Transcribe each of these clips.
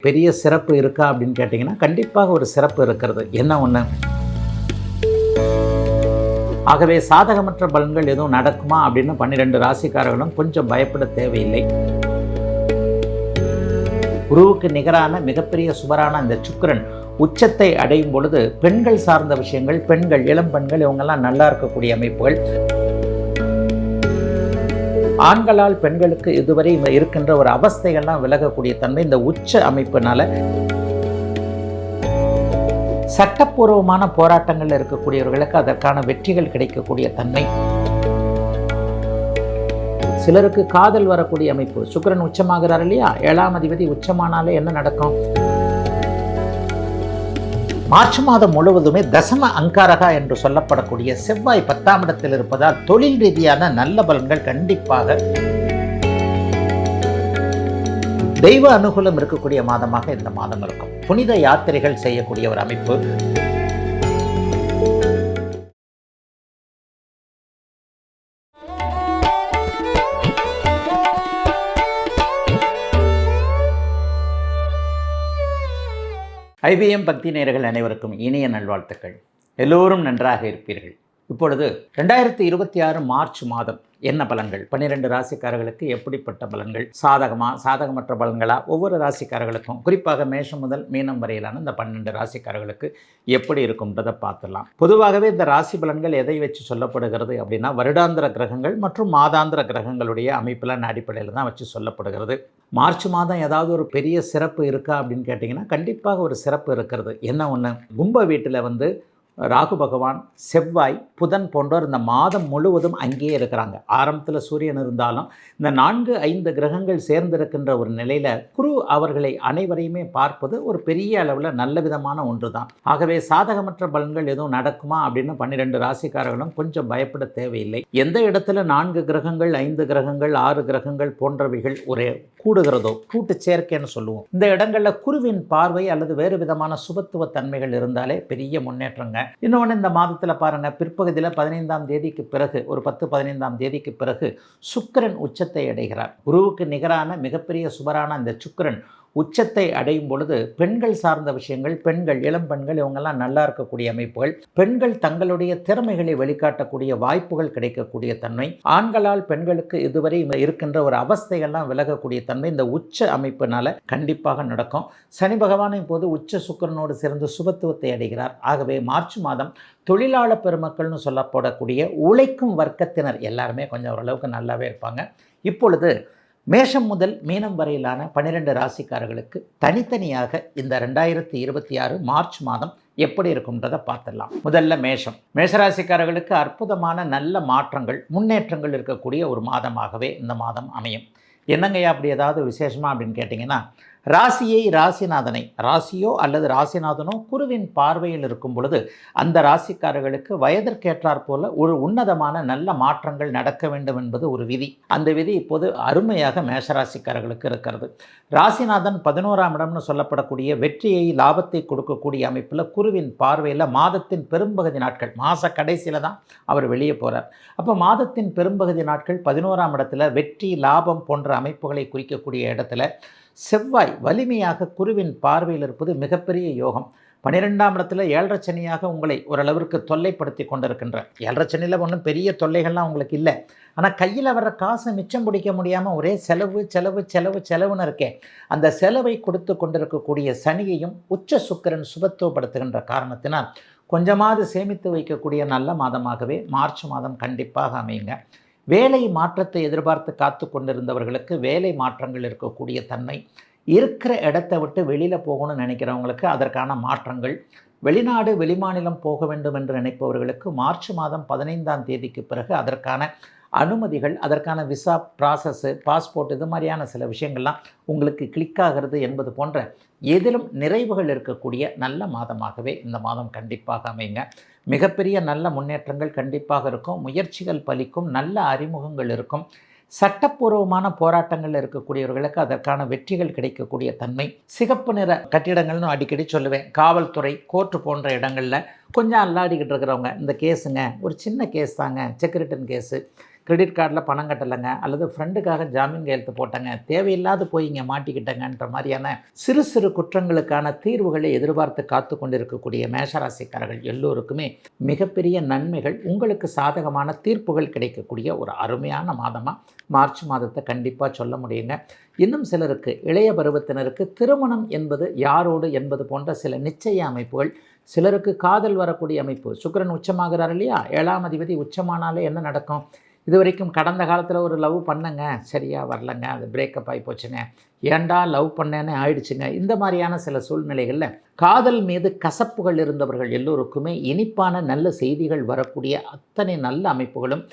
பெரிய சிறப்பு இருக்கா அப்படின்னு கேட்டிங்கன்னா கண்டிப்பாக ஒரு சிறப்பு இருக்கிறது. என்ன ஒன்று, ஆகவே சாதகமற்ற பலன்கள் எதுவும் நடக்குமா அப்படின்னு 12 ராசிக்காரர்களும் கொஞ்சம் பயப்பட தேவையில்லை. குருவுக்கு நிகரான மிகப்பெரிய சுபரான இந்த சுக்கிரன் உச்சத்தை அடையும் பொழுது பெண்கள் சார்ந்த விஷயங்கள், பெண்கள், இளம் பெண்கள் இவங்கெல்லாம் நல்லா இருக்கக்கூடிய அமைப்புகள், ஆண்களால் பெண்களுக்கு இதுவரை இருக்கின்ற ஒரு அவஸ்தைகள்லாம் விலகக்கூடிய தன்மை இந்த உச்ச அமைப்பினால, சட்டப்பூர்வமான போராட்டங்கள் இருக்கக்கூடியவர்களுக்கு அதற்கான வெற்றிகள் கிடைக்கக்கூடிய தன்மை, சிலருக்கு காதல் வரக்கூடிய அமைப்பு. சுக்கிரன் உச்சமாகிறார் இல்லையா, 7ஆம் அதிபதி உச்சமானாலே என்ன நடக்கும்? மார்ச் மாதம் முழுவதுமே தசம அங்காரகா என்று சொல்லப்படக்கூடிய செவ்வாய் 10ஆம் இடத்தில் இருப்பதால் தொழில் ரீதியான நல்ல பலன்கள் கண்டிப்பாக, தெய்வ அனுகூலம் இருக்கக்கூடிய மாதமாக இந்த மாதம் இருக்கும். புனித யாத்திரைகள் செய்யக்கூடிய ஒரு அமைப்பு. ஐபிஎம் பக்தி நேயர்கள் அனைவருக்கும் இனிய நல்வாழ்த்துக்கள். எல்லோரும் நன்றாக இருப்பீர்கள். இப்பொழுது 2026 மார்ச் மாதம் என்ன பலன்கள், 12 ராசிக்காரர்களுக்கு எப்படிப்பட்ட பலன்கள், சாதகமற்ற பலன்களா, ஒவ்வொரு ராசிக்காரர்களுக்கும் குறிப்பாக மேஷம் முதல் மீனம் வரையிலான இந்த 12 ராசிக்காரர்களுக்கு எப்படி இருக்கும்ன்றதை பார்த்துடலாம். பொதுவாகவே இந்த ராசி பலன்கள் எதை வச்சு சொல்லப்படுகிறது அப்படின்னா, வருடாந்திர கிரகங்கள் மற்றும் மாதாந்திர கிரகங்களுடைய அமைப்பிலான அடிப்படையில் தான் வச்சு சொல்லப்படுகிறது. மார்ச் மாதம் ஏதாவது ஒரு பெரிய சிறப்பு இருக்கா அப்படின்னு கேட்டிங்கன்னா கண்டிப்பாக ஒரு சிறப்பு இருக்கிறது. என்ன ஒன்று, கும்ப வீட்டில் ராகு பகவான், செவ்வாய், புதன் போன்றோர் இந்த மாதம் முழுவதும் அங்கேயே இருக்கிறாங்க. ஆரம்பத்தில் சூரியன் இருந்தாலும் இந்த 4-5 கிரகங்கள் சேர்ந்திருக்கின்ற ஒரு நிலையில் குரு அவர்களை அனைவரையுமே பார்ப்பது ஒரு பெரிய அளவில் நல்ல விதமான ஒன்று தான். ஆகவே சாதகமற்ற பலன்கள் எதுவும் நடக்குமா அப்படின்னு 12 ராசிக்காரர்களும் கொஞ்சம் பயப்பட தேவையில்லை. எந்த இடத்துல 4 கிரகங்கள், 5 கிரகங்கள், 6 கிரகங்கள் போன்றவைகள் ஒரே கூடுகிறதோ, கூட்டு சேர்க்கைன்னு சொல்லுவோம், இந்த இடங்களில் குருவின் பார்வை அல்லது வேறு விதமான சுபத்துவ தன்மைகள் இருந்தாலே பெரிய முன்னேற்றங்க. இன்னொன்று, இந்த மாதத்தில் பாருங்கள், பிற்பகுதியில் 15ஆம் தேதிக்கு பிறகு, ஒரு 10-15ஆம் தேதிக்கு பிறகு சுக்கிரன் உச்சத்தை அடைகிறார். குருவுக்கு நிகரான மிகப்பெரிய சுபரான இந்த சுக்கிரன் உச்சத்தை அடையும் பொழுது பெண்கள் சார்ந்த விஷயங்கள், பெண்கள், இளம் பெண்கள் இவங்கெல்லாம் நல்லா இருக்கக்கூடிய அமைப்புகள், பெண்கள் தங்களுடைய திறமைகளை வெளிக்காட்டக்கூடிய வாய்ப்புகள் கிடைக்கக்கூடிய தன்மை, ஆண்களால் பெண்களுக்கு இதுவரை இருக்கின்ற ஒரு அவஸ்தைகள்லாம் விலகக்கூடிய தன்மை இந்த உச்ச அமைப்பினால கண்டிப்பாக நடக்கும். சனி பகவானை போது உச்ச சுக்கிரனோடு சேர்ந்து சுபத்துவத்தை அடைகிறார். ஆகவே மார்ச் மாதம் தொழிலாளர் பெருமக்கள்னு சொல்லப்படக்கூடிய உழைக்கும் வர்க்கத்தினர் எல்லாருமே கொஞ்சம் ஓரளவுக்கு நல்லாவே இருப்பாங்க. இப்பொழுது மேஷம் முதல் மீனம் வரையிலான 12 ராசிக்காரர்களுக்கு தனித்தனியாக இந்த 2026 மார்ச் மாதம் எப்படி இருக்கும்ன்றதை பார்த்துடலாம். முதல்ல மேஷராசிக்காரர்களுக்கு அற்புதமான நல்ல மாற்றங்கள், முன்னேற்றங்கள் இருக்கக்கூடிய ஒரு மாதமாகவே இந்த மாதம் அமையும். என்னங்கய்யா அப்படி ஏதாவது விசேஷமா அப்படின்னு கேட்டிங்கன்னா, ராசியோ அல்லது ராசிநாதனோ குருவின் பார்வையில் இருக்கும் பொழுது அந்த ராசிக்காரர்களுக்கு வயதிற்கேற்றாற் போல ஒரு உன்னதமான நல்ல மாற்றங்கள் நடக்க வேண்டும் என்பது ஒரு விதி. அந்த விதி இப்போது அருமையாக மேஷராசிக்காரர்களுக்கு இருக்கிறது. ராசிநாதன் 11ஆம் இடம்னு சொல்லப்படக்கூடிய வெற்றியை, லாபத்தை கொடுக்கக்கூடிய அமைப்பில் குருவின் பார்வையில் மாதத்தின் பெரும்பகுதி நாட்கள், மாத கடைசியில் தான் அவர் வெளியே போகிறார். அப்போ மாதத்தின் பெரும்பகுதி நாட்கள் 11ஆம் இடத்துல வெற்றி, லாபம் போன்ற அமைப்புகளை குறிக்கக்கூடிய இடத்துல செவ்வாய் வலிமையாக குருவின் பார்வையில் இருப்பது மிகப்பெரிய யோகம். 12ஆம் இடத்துல 7.5 சனியாக உங்களை ஓரளவிற்கு தொல்லைப்படுத்தி கொண்டிருக்கின்ற, 7.5 சனியில் ஒன்றும் பெரிய தொல்லைகள்லாம் உங்களுக்கு இல்லை, ஆனால் கையில் வர்ற காசை மிச்சம் பிடிக்க முடியாமல் ஒரே செலவுன்னு இருக்கே, அந்த செலவை கொடுத்து கொண்டிருக்கக்கூடிய சனியையும் உச்ச சுக்கிரன் சுபத்துவப்படுத்துகின்ற காரணத்தினால் கொஞ்சமாவது சேமித்து வைக்கக்கூடிய நல்ல மாதமாகவே மார்ச் மாதம் கண்டிப்பாக அமையுங்க. வேலை மாற்றத்தை எதிர்பார்த்து காத்து கொண்டிருந்தவர்களுக்கு வேலை மாற்றங்கள் இருக்கக்கூடிய தன்மை, இருக்கிற இடத்தை விட்டு வெளியில் போகணும்னு நினைக்கிறவங்களுக்கு அதற்கான மாற்றங்கள், வெளிநாடு வெளிமாநிலம் போக வேண்டும் என்று நினைப்பவர்களுக்கு மார்ச் மாதம் 15ஆம் தேதிக்கு பிறகு அதற்கான அனுமதிகள், அதற்கான விசா ப்ராசஸ்ஸு, பாஸ்போர்ட், இது மாதிரியான சில விஷயங்கள்லாம் உங்களுக்கு கிளிக் ஆகிறது என்பது போன்ற எதிலும் நிறைவுகள் இருக்கக்கூடிய நல்ல மாதமாகவே இந்த மாதம் கண்டிப்பாக அமையுங்க. மிகப்பெரிய நல்ல முன்னேற்றங்கள் கண்டிப்பாக இருக்கும். முயற்சிகள் பலிக்கும், நல்ல அறிமுகங்கள் இருக்கும். சட்டப்பூர்வமான போராட்டங்கள் இருக்கக்கூடியவர்களுக்கு அதற்கான வெற்றிகள் கிடைக்கக்கூடிய தன்மை, சிகப்பு நிற கட்டிடங்கள்னு அடிக்கடி சொல்லுவேன், காவல்துறை, கோர்ட்டு போன்ற இடங்களில் கொஞ்சம் அல்லாடிக்கிட்டு இருக்கிறவங்க, இந்த கேஸுங்க ஒரு சின்ன கேஸ் தாங்க, செக்ரிட்டன் கேஸு, கிரெடிட் கார்டில் பணம் கட்டலைங்க, அல்லது ஃப்ரெண்டுக்காக ஜாமீன் கையெழுத்து போட்டங்க, தேவையில்லாது போய் இங்கே மாட்டிக்கிட்டங்கன்ற மாதிரியான சிறு சிறு குற்றங்களுக்கான தீர்வுகளை எதிர்பார்த்து காத்து கொண்டிருக்கக்கூடிய மேஷராசிக்காரர்கள் எல்லோருக்குமே மிகப்பெரிய நன்மைகள், உங்களுக்கு சாதகமான தீர்ப்புகள் கிடைக்கக்கூடிய ஒரு அருமையான மாதமாக மார்ச் மாதத்தை கண்டிப்பாக சொல்ல முடியுங்க. இன்னும் சிலருக்கு, இளைய பருவத்தினருக்கு திருமணம் என்பது யாரோடு என்பது போன்ற சில நிச்சய அமைப்புகள், சிலருக்கு காதல் வரக்கூடிய அமைப்பு. சுக்கிரன் உச்சமாகிறார் இல்லையா, 7ஆம் அதிபதி உச்சமானாலே என்ன நடக்கும்? இது வரைக்கும் கடந்த காலத்தில் ஒரு லவ் பண்ணங்க, சரியாக வரலங்க, அது பிரேக்கப் ஆகி போச்சுங்க, ஏண்டா லவ் பண்ணேன்னு ஆயிடுச்சுங்க. இந்த மாதிரியான சில சூழ்நிலைகளில் காதல் மீது கசப்புகள் இருந்தவர்கள் எல்லோருக்குமே இனிப்பான நல்ல செய்திகள் வரக்கூடிய அத்தனை நல்ல அமைப்புகளும்,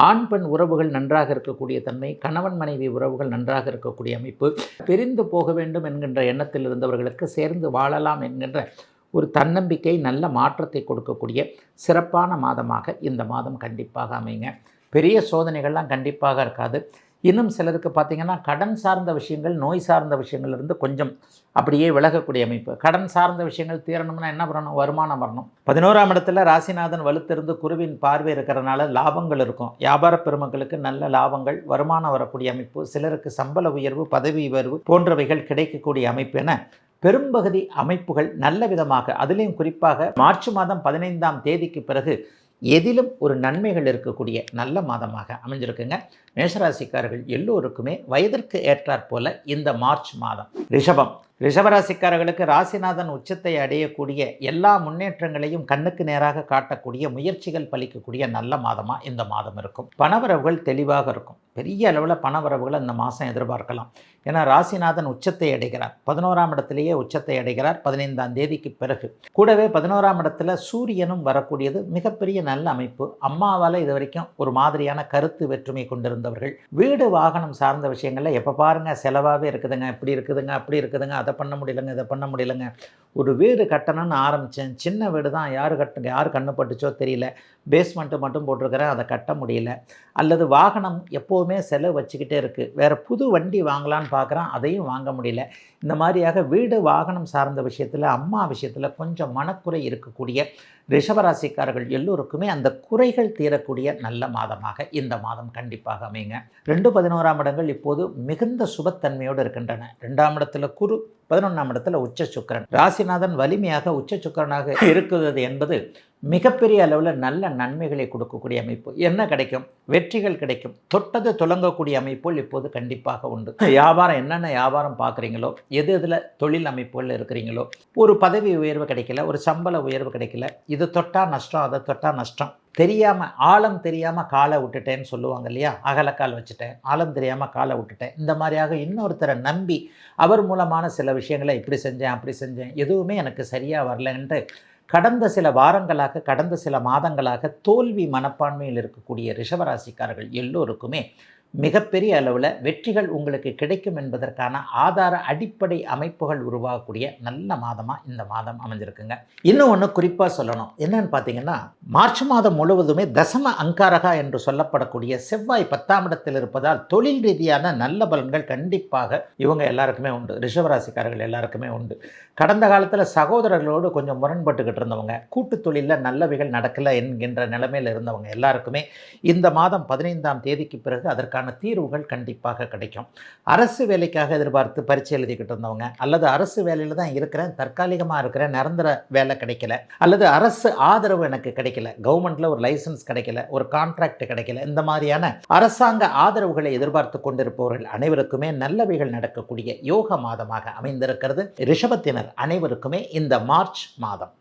ஆண் பெண் உறவுகள் நன்றாக இருக்கக்கூடிய தன்மை, கணவன் மனைவி உறவுகள் நன்றாக இருக்கக்கூடிய அமைப்பு, பிரிந்து போக வேண்டும் என்கின்ற எண்ணத்தில் இருந்தவர்களுக்கு சேர்ந்து வாழலாம் என்கின்ற ஒரு தன்னம்பிக்கை, நல்ல மாற்றத்தை கொடுக்கக்கூடிய சிறப்பான மாதமாக இந்த மாதம் கண்டிப்பாக அமைங்க. பெரிய சோதனைகள்லாம் கண்டிப்பாக இருக்காது. இன்னும் சிலருக்கு பார்த்திங்கன்னா கடன் சார்ந்த விஷயங்கள், நோய் சார்ந்த விஷயங்கள்லேருந்து கொஞ்சம் அப்படியே விலகக்கூடிய அமைப்பு. கடன் சார்ந்த விஷயங்கள் தீரணும்னா என்ன பண்ணணும்? வருமானம் வரணும். 11ஆம் இடத்துல ராசிநாதன் வலுத்திருந்து குருவின் பார்வை இருக்கிறதுனால லாபங்கள் இருக்கும். வியாபார பெருமக்களுக்கு நல்ல லாபங்கள், வருமானம் வரக்கூடிய அமைப்பு, சிலருக்கு சம்பள உயர்வு, பதவி உயர்வு போன்றவைகள் கிடைக்கக்கூடிய அமைப்பு என பெரும்பகுதி அமைப்புகள் நல்ல விதமாக, அதிலையும் குறிப்பாக மார்ச் மாதம் 15ஆம் தேதிக்கு பிறகு எதிலும் ஒரு நன்மைகள் இருக்கக்கூடிய நல்ல மாதமாக அமைஞ்சிருக்குங்க. மேஷராசிக்காரர்கள் எல்லோருக்குமே வயதிற்கு ஏற்றாற் போல இந்த மார்ச் மாதம். ரிஷபராசிக்காரர்களுக்கு ராசிநாதன் உச்சத்தை அடையக்கூடிய எல்லா முன்னேற்றங்களையும் கண்ணுக்கு நேராக காட்டக்கூடிய முயற்சிகள் பலிக்கக்கூடிய நல்ல மாதமாக இந்த மாதம் இருக்கும். பணவரவுகள் தெளிவாக இருக்கும். பெரிய அளவில் பணவரவுகளை இந்த மாதம் எதிர்பார்க்கலாம். ஏன்னா ராசிநாதன் உச்சத்தை அடைகிறார், 11ஆம் இடத்திலேயே உச்சத்தை அடைகிறார் 15ஆம் தேதிக்கு பிறகு. கூடவே 11ஆம் இடத்துல சூரியனும் வரக்கூடியது மிகப்பெரிய நல்ல அமைப்பு. அம்மாவால் இது வரைக்கும் ஒரு மாதிரியான கருத்து வேற்றுமை கொண்டிருந்தவர்கள், வீடு வாகனம் சார்ந்த விஷயங்களில் எப்போ பாருங்கள் செலவாகவே இருக்குதுங்க, இப்படி இருக்குதுங்க, அப்படி இருக்குதுங்க, அதை பண்ண முடியலைங்க, இதை பண்ண முடியலைங்க, ஒரு வீடு கட்டணும்னு ஆரம்பித்தேன், சின்ன வீடு தான், யார் கண்ணுப்பட்டுச்சோ தெரியல, பேஸ்மெண்ட்டு மட்டும் போட்டிருக்கிறேன், அதை கட்ட முடியல, அல்லது வாகனம் எப்போவுமே செலவு வச்சுக்கிட்டே இருக்குது, வேறு புது வண்டி வாங்கலான்னு பார்க்குறேன், அதையும் வாங்க முடியல. இந்த மாதிரியாக வீடு வாகனம் சார்ந்த விஷயத்தில், அம்மா விஷயத்தில் கொஞ்சம் மனக்குறை இருக்கக்கூடிய ரிஷபராசிக்காரர்கள் எல்லோருக்குமே அந்த குறைகள் தீரக்கூடிய நல்ல மாதமாக இந்த மாதம் கண்டிப்பாக அமைங்க. 2-11ஆம் இடங்கள் இப்போது மிகுந்த சுபத்தன்மையோடு இருக்கின்றன. 2ஆம் இடத்துல குரு, 11ஆம் இடத்துல உச்ச சுக்கிரன். ராசிநாதன் வலிமையாக உச்ச சுக்கிரனாக இருக்கிறது என்பது மிகப்பெரிய அளவில் நல்ல நன்மைகளை கொடுக்கக்கூடிய அமைப்பு. என்ன கிடைக்கும்? வெற்றிகள் கிடைக்கும். தொட்டது துலங்கக்கூடிய அமைப்புகள் இப்போது கண்டிப்பாக உண்டு. வியாபாரம், என்னென்ன வியாபாரம் பார்க்குறீங்களோ, எதில் தொழில் அமைப்புகள் இருக்கிறீங்களோ, ஒரு பதவி உயர்வு கிடைக்கல, ஒரு சம்பள உயர்வு கிடைக்கல, இது தொட்டால் நஷ்டம், அதை தொட்டால் நஷ்டம், தெரியாமல் ஆழம் தெரியாமல் காலை விட்டுட்டேன்னு சொல்லுவாங்க இல்லையா, அகலக்கால் வச்சுட்டேன், ஆழம் தெரியாமல் காலை விட்டுட்டேன், இந்த மாதிரியாக இன்னொருத்தரை நம்பி அவர் மூலமான சில விஷயங்களை இப்படி செஞ்சேன் அப்படி செஞ்சேன், எதுவுமே எனக்கு சரியாக வரலன்ட்டு கடந்த சில வாரங்களாக, கடந்த சில மாதங்களாக தோல்வி மனப்பான்மையில் இருக்கக்கூடிய ரிஷபராசிக்காரர்கள் எல்லோருக்குமே மிகப்பெரிய அளவில் வெற்றிகள் உங்களுக்கு கிடைக்கும் என்பதற்கான ஆதார அடிப்படை அமைப்புகள் உருவாகக்கூடிய நல்ல மாதமாக இந்த மாதம் அமைஞ்சிருக்குங்க. இன்னும் ஒன்று குறிப்பாக சொல்லணும், என்னன்னு பார்த்தீங்கன்னா, மார்ச் மாதம் முழுவதுமே தசம அங்காரகா என்று சொல்லப்படக்கூடிய செவ்வாய் 10ஆம் இடத்தில் இருப்பதால் தொழில் ரீதியான நல்ல பலன்கள் கண்டிப்பாக இவங்க எல்லாருக்குமே உண்டு, ரிஷபராசிக்காரர்கள் எல்லாருக்குமே உண்டு. கடந்த காலத்தில் சகோதரர்களோடு கொஞ்சம் முரண்பட்டுக்கிட்டு இருந்தவங்க, கூட்டு தொழிலில் நல்லவைகள் நடக்கலை என்கின்ற நிலைமையில் இருந்தவங்க எல்லாருக்குமே இந்த மாதம் 15ஆம் தேதிக்கு பிறகு அதற்கான தீர்வுகள் கண்டிப்பாக கிடைக்கும். அரசு வேலைக்காக எதிர்பார்த்து பரீட்சை எழுதிக்கிட்டு இருந்தவங்க, அல்லது அரசு வேலையில் தான் இருக்கிறேன், தற்காலிகமாக இருக்கிறேன், நிரந்தர வேலை கிடைக்கல, அல்லது அரசு ஆதரவு எனக்கு கிடைக்கல, கவர்மெண்ட்டில் ஒரு லைசன்ஸ் கிடைக்கல, ஒரு கான்ட்ராக்ட் கிடைக்கல, இந்த மாதிரியான அரசாங்க ஆதரவுகளை எதிர்பார்த்து கொண்டிருப்பவர்கள் அனைவருக்குமே நல்லவைகள் நடக்கக்கூடிய யோக மாதமாக அமைந்திருக்கிறது. ரிஷபத்தினர் அனைவருக்குமே இந்த மார்ச் மாதம்.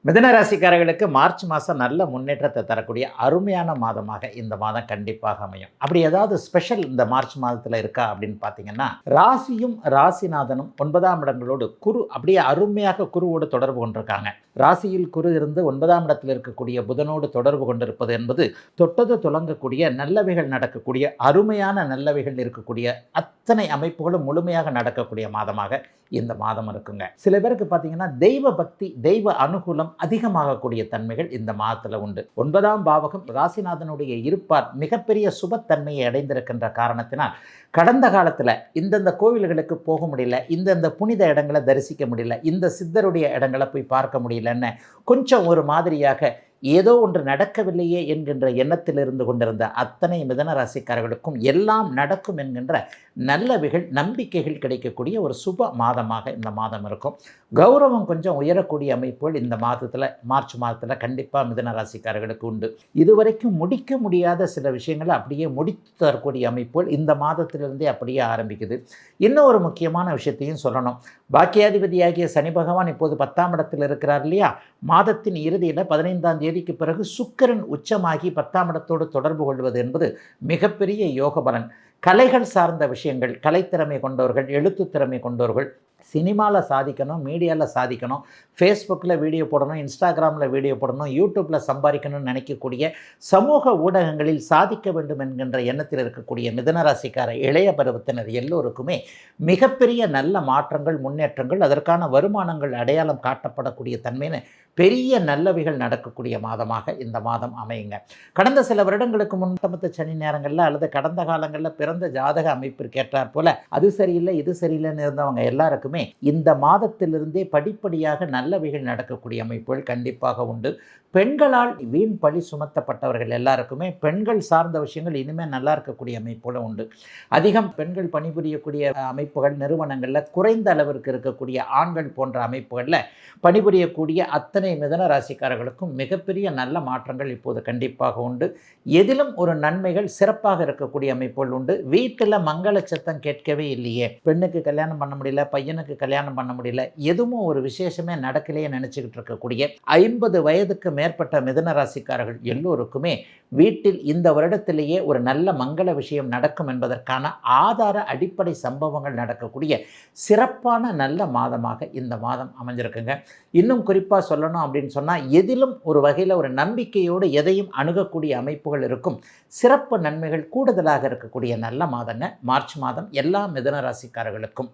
மிதுன ராசிக்காரர்களுக்கு மார்ச் மாதம் நல்ல முன்னேற்றத்தை தரக்கூடிய அருமையான மாதமாக இந்த மாதம் கண்டிப்பாக அமையும். அப்படி ஏதாவது ஸ்பெஷல் இந்த மார்ச் மாதத்தில் இருக்கா அப்படின்னு பார்த்தீங்கன்னா, ராசியும் ராசிநாதனும் 9ஆம் இடங்களோடு குரு அப்படியே அருமையாக குருவோடு தொடர்பு கொண்டிருக்காங்க. ராசியில் குரு இருந்து 9ஆம் இடத்தில் இருக்கக்கூடிய புதனோடு தொடர்பு கொண்டிருப்பது என்பது தொட்டது துலங்கக்கூடிய நல்லவைகள் நடக்கக்கூடிய அருமையான நல்லவைகள் இருக்கக்கூடிய அத்தனை அமைப்புகளும் முழுமையாக நடக்கக்கூடிய மாதமாக இந்த மாதம் இருக்குங்க. சில பேருக்கு பார்த்தீங்கன்னா தெய்வ பக்தி, தெய்வ அனுகூலம் அதிகமாகக்கூடிய தன்மைகள் இந்த மாதத்தில் உண்டு. 9ஆம் பாவகம் ராசிநாதனுடைய இருப்பார் மிகப்பெரிய சுபத்தன்மையை அடைந்திருக்கின்ற காரணத்தினால் கடந்த காலத்தில் இந்தந்த கோவில்களுக்கு போக முடியல, இந்தந்த புனித இடங்களை தரிசிக்க முடியல, இந்த சித்தருடைய இடங்களை போய் பார்க்க முடியலன்னு கொஞ்சம் ஒரு மாதிரியாக ஏதோ ஒன்று நடக்கவில்லையே என்கின்ற எண்ணத்தில் இருந்து கொண்டிருந்த அத்தனை மிதன ராசிக்காரர்களுக்கும் எல்லாம் நடக்கும் என்கின்ற நல்லவைகள் நம்பிக்கைகள் கிடைக்கக்கூடிய ஒரு சுப மாதமாக இந்த மாதம் இருக்கும். கௌரவம் கொஞ்சம் உயரக்கூடிய அமைப்புகள் இந்த மாதத்தில் மார்ச் மாதத்தில் கண்டிப்பாக மிதன ராசிக்காரர்களுக்கு உண்டு. இதுவரைக்கும் முடிக்க முடியாத சில விஷயங்களை அப்படியே முடித்து தரக்கூடிய அமைப்புகள் இந்த மாதத்திலிருந்தே அப்படியே ஆரம்பிக்குது. இன்னும் ஒரு முக்கியமான விஷயத்தையும் சொல்லணும். பாக்கியாதிபதியாகிய சனி பகவான் இப்போது 10ஆம் இடத்தில் இருக்கிறார் இல்லையா? மாதத்தின் இறுதியில் 15ஆம் தேதிக்கு பிறகு சுக்கிரன் உச்சமாகி 10ஆம் இடத்தோடு தொடர்பு கொள்வது என்பது மிகப்பெரிய யோக பலன். கலைகள் சார்ந்த விஷயங்கள், கலைத்திறமை கொண்டவர்கள், எழுத்து திறமை கொண்டவர்கள், சினிமாவில் சாதிக்கணும், மீடியாவில் சாதிக்கணும், ஃபேஸ்புக்கில் வீடியோ போடணும், இன்ஸ்டாகிராமில் வீடியோ போடணும், யூடியூப்பில் சம்பாதிக்கணும்னு நினைக்கக்கூடிய, சமூக ஊடகங்களில் சாதிக்க வேண்டும் என்கின்ற எண்ணத்தில் இருக்கக்கூடிய மிதனராசிக்கார இளைய பருவத்தினர் எல்லோருக்குமே மிகப்பெரிய நல்ல மாற்றங்கள், முன்னேற்றங்கள், அதற்கான வருமானங்கள் அடையாளம் காட்டப்படக்கூடிய தன்மைன்னு பெரிய நல்லவைகள் நடக்கக்கூடிய மாதமாக இந்த மாதம் அமையுங்க. கடந்த சில வருடங்களுக்கு முன்மத்த சனி நேரங்களில் அல்லது கடந்த காலங்களில் பிறந்த ஜாதக அமைப்பிற்கு ஏற்றாற் போல அது சரியில்லை இது சரியில்லைன்னு இருந்தவங்க எல்லாருக்குமே இந்த மாதத்திலிருந்தே படிப்படியாக நல்லவைகள் நடக்கக்கூடிய அமைப்புகள் கண்டிப்பாக உண்டு. பெண்களால் வீண் பழி சுமத்தப்பட்டவர்கள் எல்லாருக்குமே பெண்கள் சார்ந்த விஷயங்கள் இனிமேல் நல்லா இருக்கக்கூடிய அமைப்புகள் உண்டு. அதிகம் பெண்கள் பணிபுரியக்கூடிய அமைப்புகள், நிறுவனங்களில் குறைந்த அளவிற்கு இருக்கக்கூடிய ஆண்கள் போன்ற அமைப்புகளில் பணிபுரியக்கூடிய அத்தனை மிதன ராசிக்காரர்களுக்கும் மிகப்பெரிய நல்ல மாற்றங்கள் இப்போது கண்டிப்பாக உண்டு. எதிலும் ஒரு நன்மைகள் சிறப்பாக இருக்கக்கூடிய அமைப்புகள் உண்டு. வீட்டில் மங்கள சத்தம் கேட்கவே இல்லையே, பெண்ணுக்கு கல்யாணம் பண்ண முடியல, பையனுக்கு கல்யாணம் பண்ண முடியல, எதுவும் ஒரு விசேஷமே நடக்கலையே நினச்சிக்கிட்டு இருக்கக்கூடிய 50 வயதுக்கு மேற்பட்ட மிதன ராசிக்காரர்கள் எல்லோருக்குமே வீட்டில் இந்த வருடத்திலேயே ஒரு நல்ல மங்கள விஷயம் நடக்கும் என்பதற்கான ஆதார அடிப்படை சம்பவங்கள் நடக்கக்கூடிய சிறப்பான நல்ல மாதமாக இந்த மாதம் அமைஞ்சிருக்குங்க. இன்னும் குறிப்பாக சொல்லணும் அப்படின்னு சொன்னால் எதிலும் ஒரு வகையில் ஒரு நம்பிக்கையோடு எதையும் அணுகக்கூடிய அமைப்புகள் இருக்கும். சிறப்பு நன்மைகள் கூடுதலாக இருக்கக்கூடிய நல்ல மாதங்க மார்ச் மாதம் எல்லா மிதன ராசிக்காரர்களுக்கும்.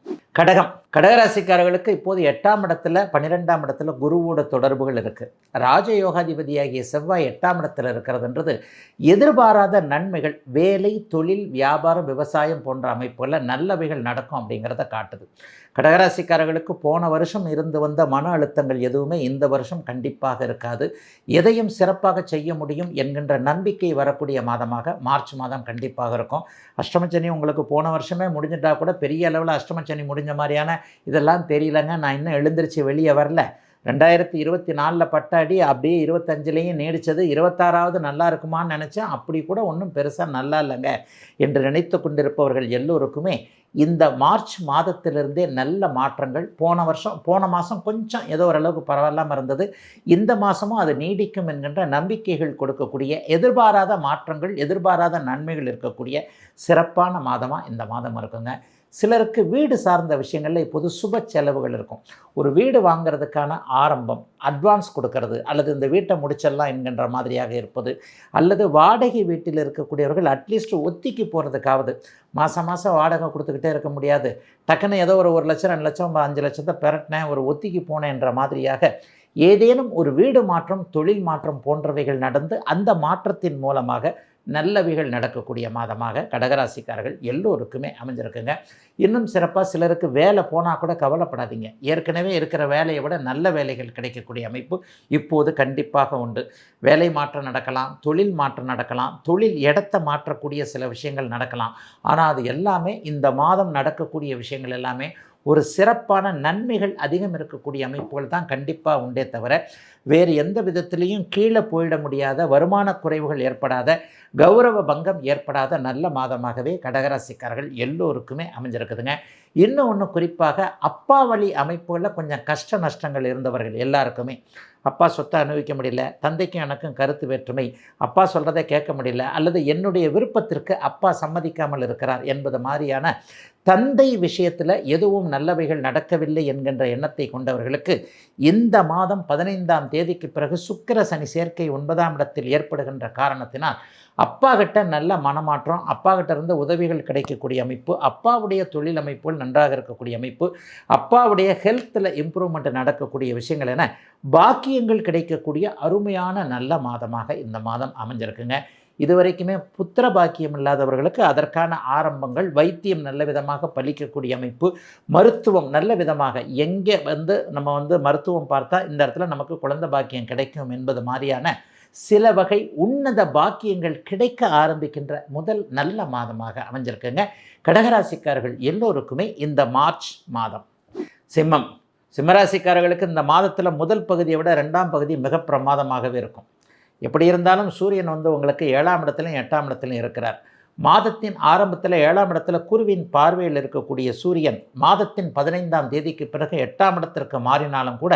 கடகராசிக்காரர்களுக்கு இப்போது 8ஆம் இடத்துல 12ஆம் இடத்துல குருவோட தொடர்புகள் இருக்குது. ராஜயோகாதிபதியாகிய செவ்வாய் 8ஆம் இடத்துல இருக்கிறதுன்றது எதிர்பாராத நன்மைகள், வேலை, தொழில், வியாபாரம், விவசாயம் போன்ற அமைப்புகளில் நல்லவைகள் நடக்கும் அப்படிங்கிறத காட்டுது. கடகராசிக்காரர்களுக்கு போன வருஷம் இருந்து வந்த மன அழுத்தங்கள் எதுவுமே இந்த வருஷம் கண்டிப்பாக இருக்காது. எதையும் சிறப்பாக செய்ய முடியும் என்கின்ற நம்பிக்கை வரக்கூடிய மாதமாக மார்ச் மாதம் கண்டிப்பாக இருக்கும். அஷ்டமச்சனி உங்களுக்கு போன வருஷமே முடிஞ்சிட்டா கூட பெரிய அளவில் அஷ்டமச்சனி முடிஞ்ச மாதிரியான இதெல்லாம் தெரியலங்க. நான் இன்னும் எழுந்திரிச்சு வெளியே வரல. 2024 பட்ட அடி அப்படியே 25லேயும் நீடித்தது. 26வது நல்லா இருக்குமான்னு நினச்சேன். அப்படி கூட ஒன்றும் பெருசாக நல்லா இல்லைங்க என்று நினைத்து கொண்டிருப்பவர்கள் எல்லோருக்குமே இந்த மார்ச் மாதத்திலிருந்தே நல்ல மாற்றங்கள். போன மாதம் கொஞ்சம் ஏதோ ஓரளவுக்கு பரவாயில்லாமல் இருந்தது. இந்த மாதமும் அது நீடிக்கும் என்கின்ற நம்பிக்கைகள் கொடுக்கக்கூடிய, எதிர்பாராத மாற்றங்கள், எதிர்பாராத நன்மைகள் இருக்கக்கூடிய சிறப்பான மாதமாக இந்த மாதம் இருக்குங்க. சிலருக்கு வீடு சார்ந்த விஷயங்களில் இப்போது சுப செலவுகள் இருக்கும். ஒரு வீடு வாங்கிறதுக்கான ஆரம்பம், அட்வான்ஸ் கொடுக்கறது, அல்லது இந்த வீட்டை முடிச்சிடலாம் என்கின்ற மாதிரியாக இருப்பது, அல்லது வாடகை வீட்டில் இருக்கக்கூடியவர்கள் அட்லீஸ்ட் ஒத்திக்கு போகிறதுக்காவது மாதம் வாடகை கொடுத்துக்கிட்டே இருக்க முடியாது. டக்குன்னு ஏதோ ஒரு 1 லட்சம் 2 லட்சம் 5 லட்சத்தை பெரட்டினேன், ஒரு ஒத்திக்கு போனேன் என்ற மாதிரியாக ஏதேனும் ஒரு வீடு மாற்றம், தொழில் மாற்றம் போன்றவைகள் நடந்து அந்த மாற்றத்தின் மூலமாக நல்லவைகள் நடக்கக்கூடிய மாதமாக கடகராசிக்காரர்கள் எல்லோருக்குமே அமைஞ்சிருக்குங்க. இன்னும் சிறப்பாக சிலருக்கு வேலை போனால் கூட கவலைப்படாதீங்க. ஏற்கனவே இருக்கிற வேலையை விட நல்ல வேலைகள் கிடைக்கக்கூடிய அமைப்பு இப்போது கண்டிப்பாக உண்டு. வேலை மாற்றம் நடக்கலாம், தொழில் மாற்றம் நடக்கலாம், தொழில் இடத்தை மாற்றக்கூடிய சில விஷயங்கள் நடக்கலாம். ஆனால் அது எல்லாமே இந்த மாதம் நடக்கக்கூடிய விஷயங்கள் எல்லாமே ஒரு சிறப்பான நன்மைகள் அதிகம் இருக்கக்கூடிய அமைப்புகள் தான் கண்டிப்பாக உண்டே தவிர வேறு எந்த விதத்திலையும் கீழே போயிட முடியாத, வருமான குறைவுகள் ஏற்படாத, கௌரவ பங்கம் ஏற்படாத நல்ல மாதமாகவே கடகராசிக்காரர்கள் எல்லோருக்குமே அமைஞ்சிருக்குதுங்க. இன்னும் ஒன்று குறிப்பாக அப்பா வழி அமைப்புகளில் கொஞ்சம் கஷ்ட நஷ்டங்கள் இருந்தவர்கள் எல்லாருக்குமே அப்பா சொத்தை அனுபவிக்க முடியல, தந்தைக்கும் எனக்கும் கருத்து வேற்றுமை, அப்பா சொல்கிறத கேட்க முடியல, அல்லது என்னுடைய விருப்பத்திற்கு அப்பா சம்மதிக்காமல் இருக்கிறார் என்பது மாதிரியான தந்தை விஷயத்தில் எதுவும் நல்லவைகள் நடக்கவில்லை என்கின்ற எண்ணத்தை கொண்டவர்களுக்கு இந்த மாதம் 15ஆம் தேதிக்கு பிறகு சுக்கிர சனி சேர்க்கை 9ஆம் இடத்தில் ஏற்படுகின்ற காரணத்தினால் அப்பா கிட்ட நல்ல மனமாற்றம், அப்பா கிட்ட இருந்து உதவிகள் கிடைக்கக்கூடிய அமைப்பு, அப்பாவுடைய தொழில் அமைப்புகள் நன்றாக இருக்கக்கூடிய அமைப்பு, அப்பாவுடைய ஹெல்த்தில் இம்ப்ரூவ்மெண்ட் நடக்கக்கூடிய விஷயங்கள் என பாக்கியங்கள் கிடைக்கக்கூடிய அருமையான நல்ல மாதமாக இந்த மாதம் அமைஞ்சிருக்குங்க. இதுவரைக்குமே புத்திர பாக்கியம் இல்லாதவர்களுக்கு அதற்கான ஆரம்பங்கள், வைத்தியம் நல்ல விதமாக பலிக்கக்கூடிய அமைப்பு, மருத்துவம் நல்ல விதமாக எங்கே நம்ம மருத்துவம் பார்த்தா இந்த இடத்துல நமக்கு குழந்தை பாக்கியம் கிடைக்கும் என்பது மாதிரியான சில வகை உன்னத பாக்கியங்கள் கிடைக்க ஆரம்பிக்கின்ற முதல் நல்ல மாதமாக அமைஞ்சிருக்குங்க. கடகராசிக்காரர்கள் எல்லோருக்குமே இந்த மார்ச் மாதம். சிம்மராசிக்காரர்களுக்கு இந்த மாதத்தில் முதல் பகுதியை விட 2ஆம் பகுதி மிக பிரமாதமாகவே இருக்கும். எப்படி இருந்தாலும் சூரியன் உங்களுக்கு 7ஆம் இடத்துலையும் 8ஆம் இடத்துலையும் இருக்கிறார். மாதத்தின் ஆரம்பத்தில் 7ஆம் இடத்துல குருவின் பார்வையில் இருக்கக்கூடிய சூரியன் மாதத்தின் 15ஆம் தேதிக்கு பிறகு 8ஆம் இடத்திற்கு மாறினாலும் கூட